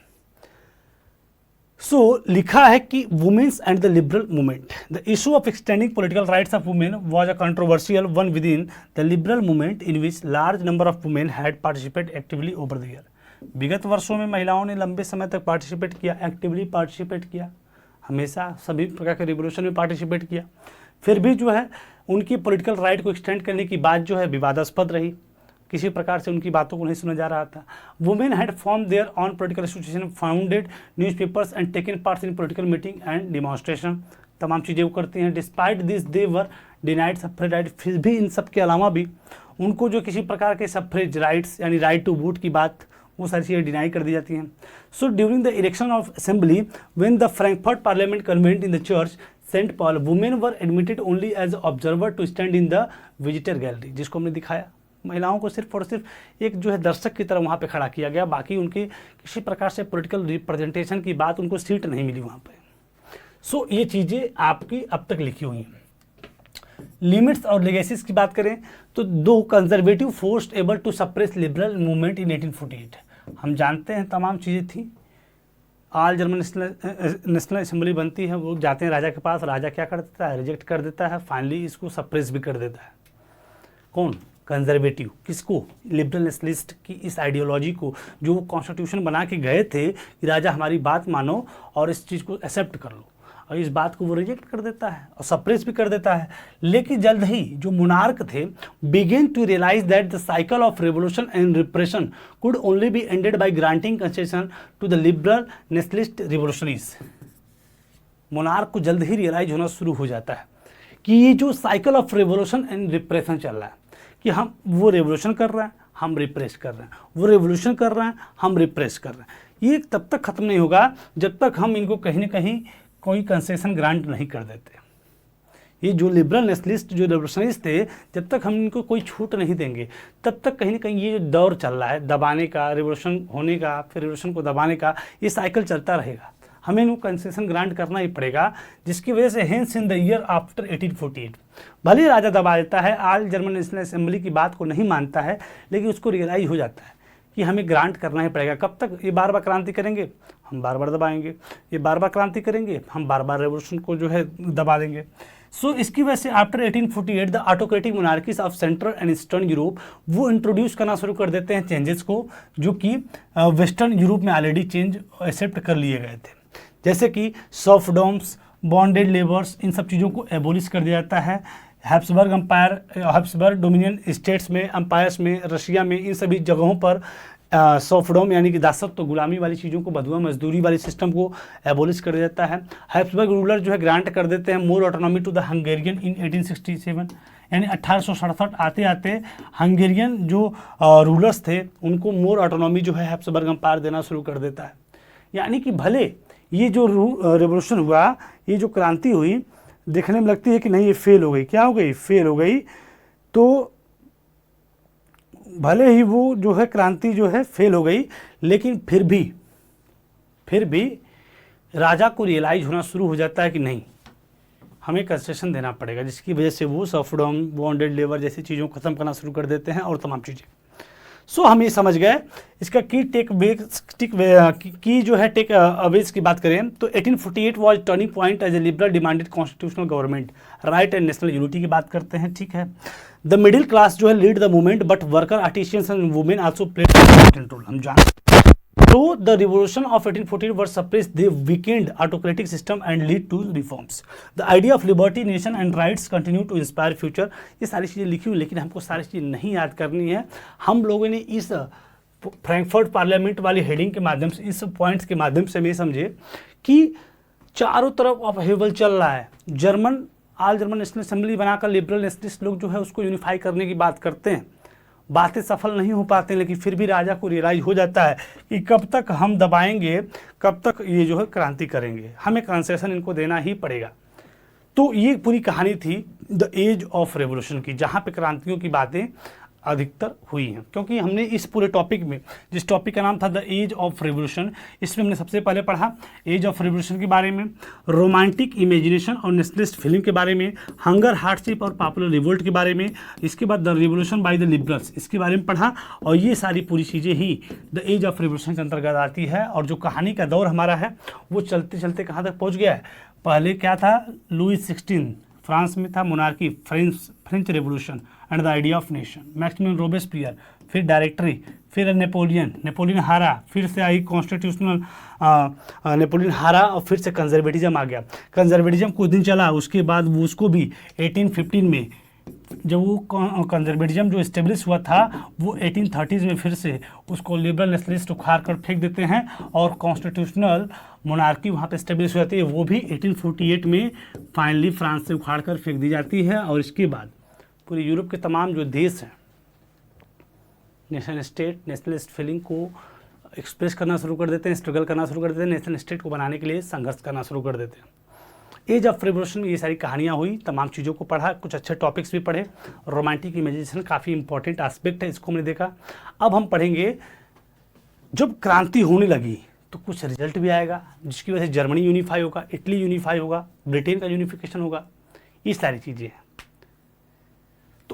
सो लिखा है कि women's and the liberal movement, the issue of extending political rights of women was a controversial one within the liberal movement in which large number of women had participate actively over the year. विगत वर्षों में महिलाओं ने लंबे समय तक participate किया, actively participate किया, हमेशा सभी प्रकार के रिवोल्यूशन में पार्टिसिपेट किया, फिर भी जो है उनकी पॉलिटिकल राइट को एक्सटेंड करने की बात जो है विवादास्पद रही, किसी प्रकार से उनकी बातों को नहीं सुना जा रहा था। Women had form their own political association, founded newspapers and taken part in political meeting and demonstration, तमाम चीज़ें वो करती हैं। Despite this they were denied suffrage right, फिर भी इन सब के अलावा भी उनको जो किसी प्रकार के सफ्रेज राइट्स यानी राइट टू वोट की बात, वो सारी चीज़ें डिनाई कर दी जाती हैं। So during the election of assembly when the Frankfurt parliament convened in the church Saint Paul, women were admitted only as observer to stand in the visitor gallery, जिसको हमने दिखाया। महिलाओं को सिर्फ और सिर्फ एक जो है दर्शक की तरह वहाँ पे खड़ा किया गया, बाकी उनकी किसी प्रकार से पॉलिटिकल रिप्रेजेंटेशन की बात, उनको सीट नहीं मिली वहाँ पे। सो ये चीज़ें आपकी अब तक लिखी हुई हैं। लिमिट्स और लेगेसीज की बात करें तो though conservative force able to suppress liberal movement in 1848। हम जानते हैं तमाम चीज़ें थी। ऑल जर्मन नेशनल असेंबली बनती है, वो जाते हैं राजा के पास, राजा क्या कर देता है, रिजेक्ट कर देता है, फाइनली इसको सप्रेस भी कर देता है। कौन? कंजर्वेटिव। किसको? लिबरल नेशनलिस्ट की इस आइडियोलॉजी को, जो वो कॉन्स्टिट्यूशन बना के गए थे कि राजा हमारी बात मानो और इस चीज़ को एक्सेप्ट कर लो, और इस बात को वो रिजेक्ट कर देता है और सप्रेस भी कर देता है। लेकिन जल्द ही जो मोनार्क थे began to realise that the cycle of revolution and repression could only be ended by granting concession to the liberal nationalist revolutionaries. Monarch को जल्द ही रियलाइज होना शुरू हो जाता है कि ये जो cycle of revolution and repression चल रहा है, कि हम वो रेवोल्यूशन कर रहे हैं, हम रिप्रेस कर रहे हैं, वो रेवोल्यूशन कर रहे हैं, हम रिप्रेस कर रहे हैं, ये तब तक खत्म नहीं होगा जब तक हम इनको कहीं ना कहीं कोई कंसेशन ग्रांट नहीं कर देते। ये जो लिबरल नेशनलिस्ट जो रेवोल्यूशनरिस्ट थे, जब तक हम इनको कोई छूट नहीं देंगे तब तक कहीं ना कहीं ये जो दौर चल रहा है दबाने का, रिवोल्यूशन होने का, फिर रिवोल्यूशन को दबाने का, ये साइकिल चलता रहेगा। हमें इनको कंसेशन ग्रांट करना ही पड़ेगा, जिसकी वजह से hence in the year after 1848 भले राजा दबा देता है, ऑल जर्मन नेशनल असेंबली की बात को नहीं मानता है, लेकिन उसको रियलाइज हो जाता है कि हमें ग्रांट करना ही पड़ेगा। कब तक? ये बार बार क्रांति करेंगे, हम बार बार दबाएंगे, ये बार बार क्रांति करेंगे, हम बार बार रेवोल्यूशन को जो है दबा देंगे। सो इसकी वजह से after 1848 the autocratic monarchies of central and eastern Europe वो इंट्रोड्यूस करना शुरू कर देते हैं चेंजेस को, जो कि वेस्टर्न यूरोप में ऑलरेडी चेंज एक्सेप्ट कर लिए गए थे, जैसे कि सर्फडम्स, बॉन्डेड लेबर्स, इन सब चीज़ों को एबोलिश कर दिया जाता है। Habsburg empire, Habsburg dominion states में, अंपायर्स में, रशिया में, इन सभी जगहों पर सर्फडम यानी कि दासत्व तो गुलामी वाली चीज़ों को, बधुआ मजदूरी वाली सिस्टम को एबोलिश कर दिया जाता है। हैब्सबर्ग रूलर जो है ग्रांट कर देते हैं मोर ऑटोनॉमी टू द हंगेरियन इन 1867, यानी 1867 आते आते हंगेरियन जो रूलर्स थे उनको मोर ऑटोनॉमी जो है हैब्सबर्ग अंपायर देना शुरू कर देता है। यानी कि भले ये जो रेवोल्यूशन हुआ, ये जो क्रांति हुई, देखने में लगती है कि नहीं ये फेल हो गई, क्या हो गई? फेल हो गई। तो भले ही वो जो है क्रांति जो है फेल हो गई, लेकिन फिर भी राजा को रियलाइज होना शुरू हो जाता है कि नहीं, हमें कंसेशन देना पड़ेगा, जिसकी वजह से वो सर्फडम, बॉन्डेड लेबर जैसी चीज़ों को ख़त्म करना शुरू कर देते हैं और तमाम चीज़ें। सो हम ये समझ गए। इसका की जो है टेक अवेज की बात करें तो 1848 was turning point as a liberal demanded constitutional government, right and national unity की बात करते हैं, ठीक है। द मिडिल क्लास जो है lead the movement, but worker, artisans and women also played important role. हम जानते हैं Though the revolution of 1848 was suppressed, they weakened autocratic system and lead to reforms. The idea of liberty, nation and rights continue to inspire future. ये सारी चीज़ें लिखी हुई, लेकिन हमको सारी चीज़ें नहीं याद करनी है। हम लोगों ने इस फ्रैंकफर्ट पार्लियामेंट वाली हेडिंग के माध्यम से, इस पॉइंट्स के माध्यम से हमें समझे कि चारों तरफ अपहेवल चल रहा है। ऑल जर्मन नेशनल असेंबली बनाकर लिबरल नेशनलिस्ट लोग जो है उसको यूनिफाई करने की बात करते हैं, बातें सफल नहीं हो पाते, लेकिन फिर भी राजा को रियलाइज हो जाता है कि कब तक हम दबाएंगे, कब तक ये जो है क्रांति करेंगे, हमें कंसेशन इनको देना ही पड़ेगा। तो ये पूरी कहानी थी द एज ऑफ रेवोल्यूशन की, जहाँ पे क्रांतियों की बातें अधिकतर हुई हैं। क्योंकि हमने इस पूरे टॉपिक में, जिस टॉपिक का नाम था द एज ऑफ रेवोल्यूशन, इसमें हमने सबसे पहले पढ़ा एज ऑफ रेवोल्यूशन के बारे में, रोमांटिक इमेजिनेशन और नेशनलिस्ट फीलिंग के बारे में, हंगर, हार्डशिप और पॉपुलर रिवोल्ट के बारे में, इसके बाद the revolution by the liberals, इसके बारे में पढ़ा। और ये सारी पूरी चीज़ें ही द एज ऑफ रेवोल्यूशन के अंतर्गत आती है। और जो कहानी का दौर हमारा है वो चलते चलते कहाँ तक पहुँच गया है। पहले क्या था? लुई 16 फ्रांस में था, monarchy, French revolution and the idea of nation, Maximilien Robespierre, फिर डायरेक्टरी, फिर नेपोलियन हारा, फिर से आई कॉन्स्टिट्यूशनल, नेपोलियन हारा और फिर से कंजर्वेटिज्म आ गया। कंजर्वेटिज्म कुछ दिन चला, उसके बाद वो उसको भी 1815 में जब वो कंजर्वेटिज्म जो इस्टेब्लिश हुआ था वो 1830s में फिर से उसको लिबरल नेशनलिस्ट उखाड़ कर फेंक देते हैं और कॉन्स्टिट्यूशनल मोनार्की वहाँ पे इस्टेब्लिश हो जाती है, वो भी 1848 में फाइनली फ्रांस से उखाड़ कर फेंक दी जाती है। और इसके बाद पूरे यूरोप के तमाम जो देश हैं नेशन स्टेट, नेशनलिस्ट फीलिंग को एक्सप्रेस करना शुरू कर देते हैं, स्ट्रगल करना शुरू कर देते हैं, नेशनल स्टेट को बनाने के लिए संघर्ष करना शुरू कर देते हैं। एज ऑफ रेवोल्यूशन में ये सारी कहानियाँ हुई, तमाम चीज़ों को पढ़ा, कुछ अच्छे टॉपिक्स भी पढ़े। रोमांटिक इमेजिनेशन काफ़ी इंपॉर्टेंट एस्पेक्ट है, इसको हमने देखा। अब हम पढ़ेंगे जब क्रांति होने लगी तो कुछ रिजल्ट भी आएगा, जिसकी वजह से जर्मनी यूनिफाई होगा, इटली यूनिफाई होगा, ब्रिटेन का यूनिफिकेशन होगा, ये सारी चीज़ें हैं।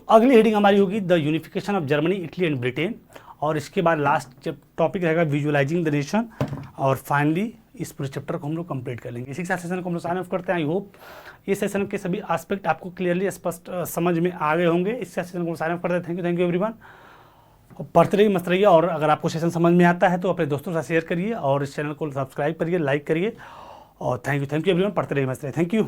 अगली हेडिंग हमारी होगी the unification of Germany, Italy and Britain, और इसके बाद लास्ट टॉपिक रहेगा विजुअलाइजिंग द नेशन, और फाइनली इस पूरे चैप्टर को हम लोग कंप्लीट कर लेंगे। इसी के साथ सेशन को हम लोग साइन ऑफ करते हैं। आई होप ये सेशन के सभी एस्पेक्ट आपको क्लियरली स्पष्ट समझ में आ गए होंगे। इस सेशन को साइन ऑफ करते हैं। Thank you everyone. पढ़ते रहिए, मस्त रहिए, और अगर आपको सेशन समझ में आता है तो अपने दोस्तों के साथ शेयर करिए और इस चैनल को सब्सक्राइब करिए, लाइक करिए, और थैंक यू एवरीवन। पढ़ते रहिए, मस्त रहिए। Thank you.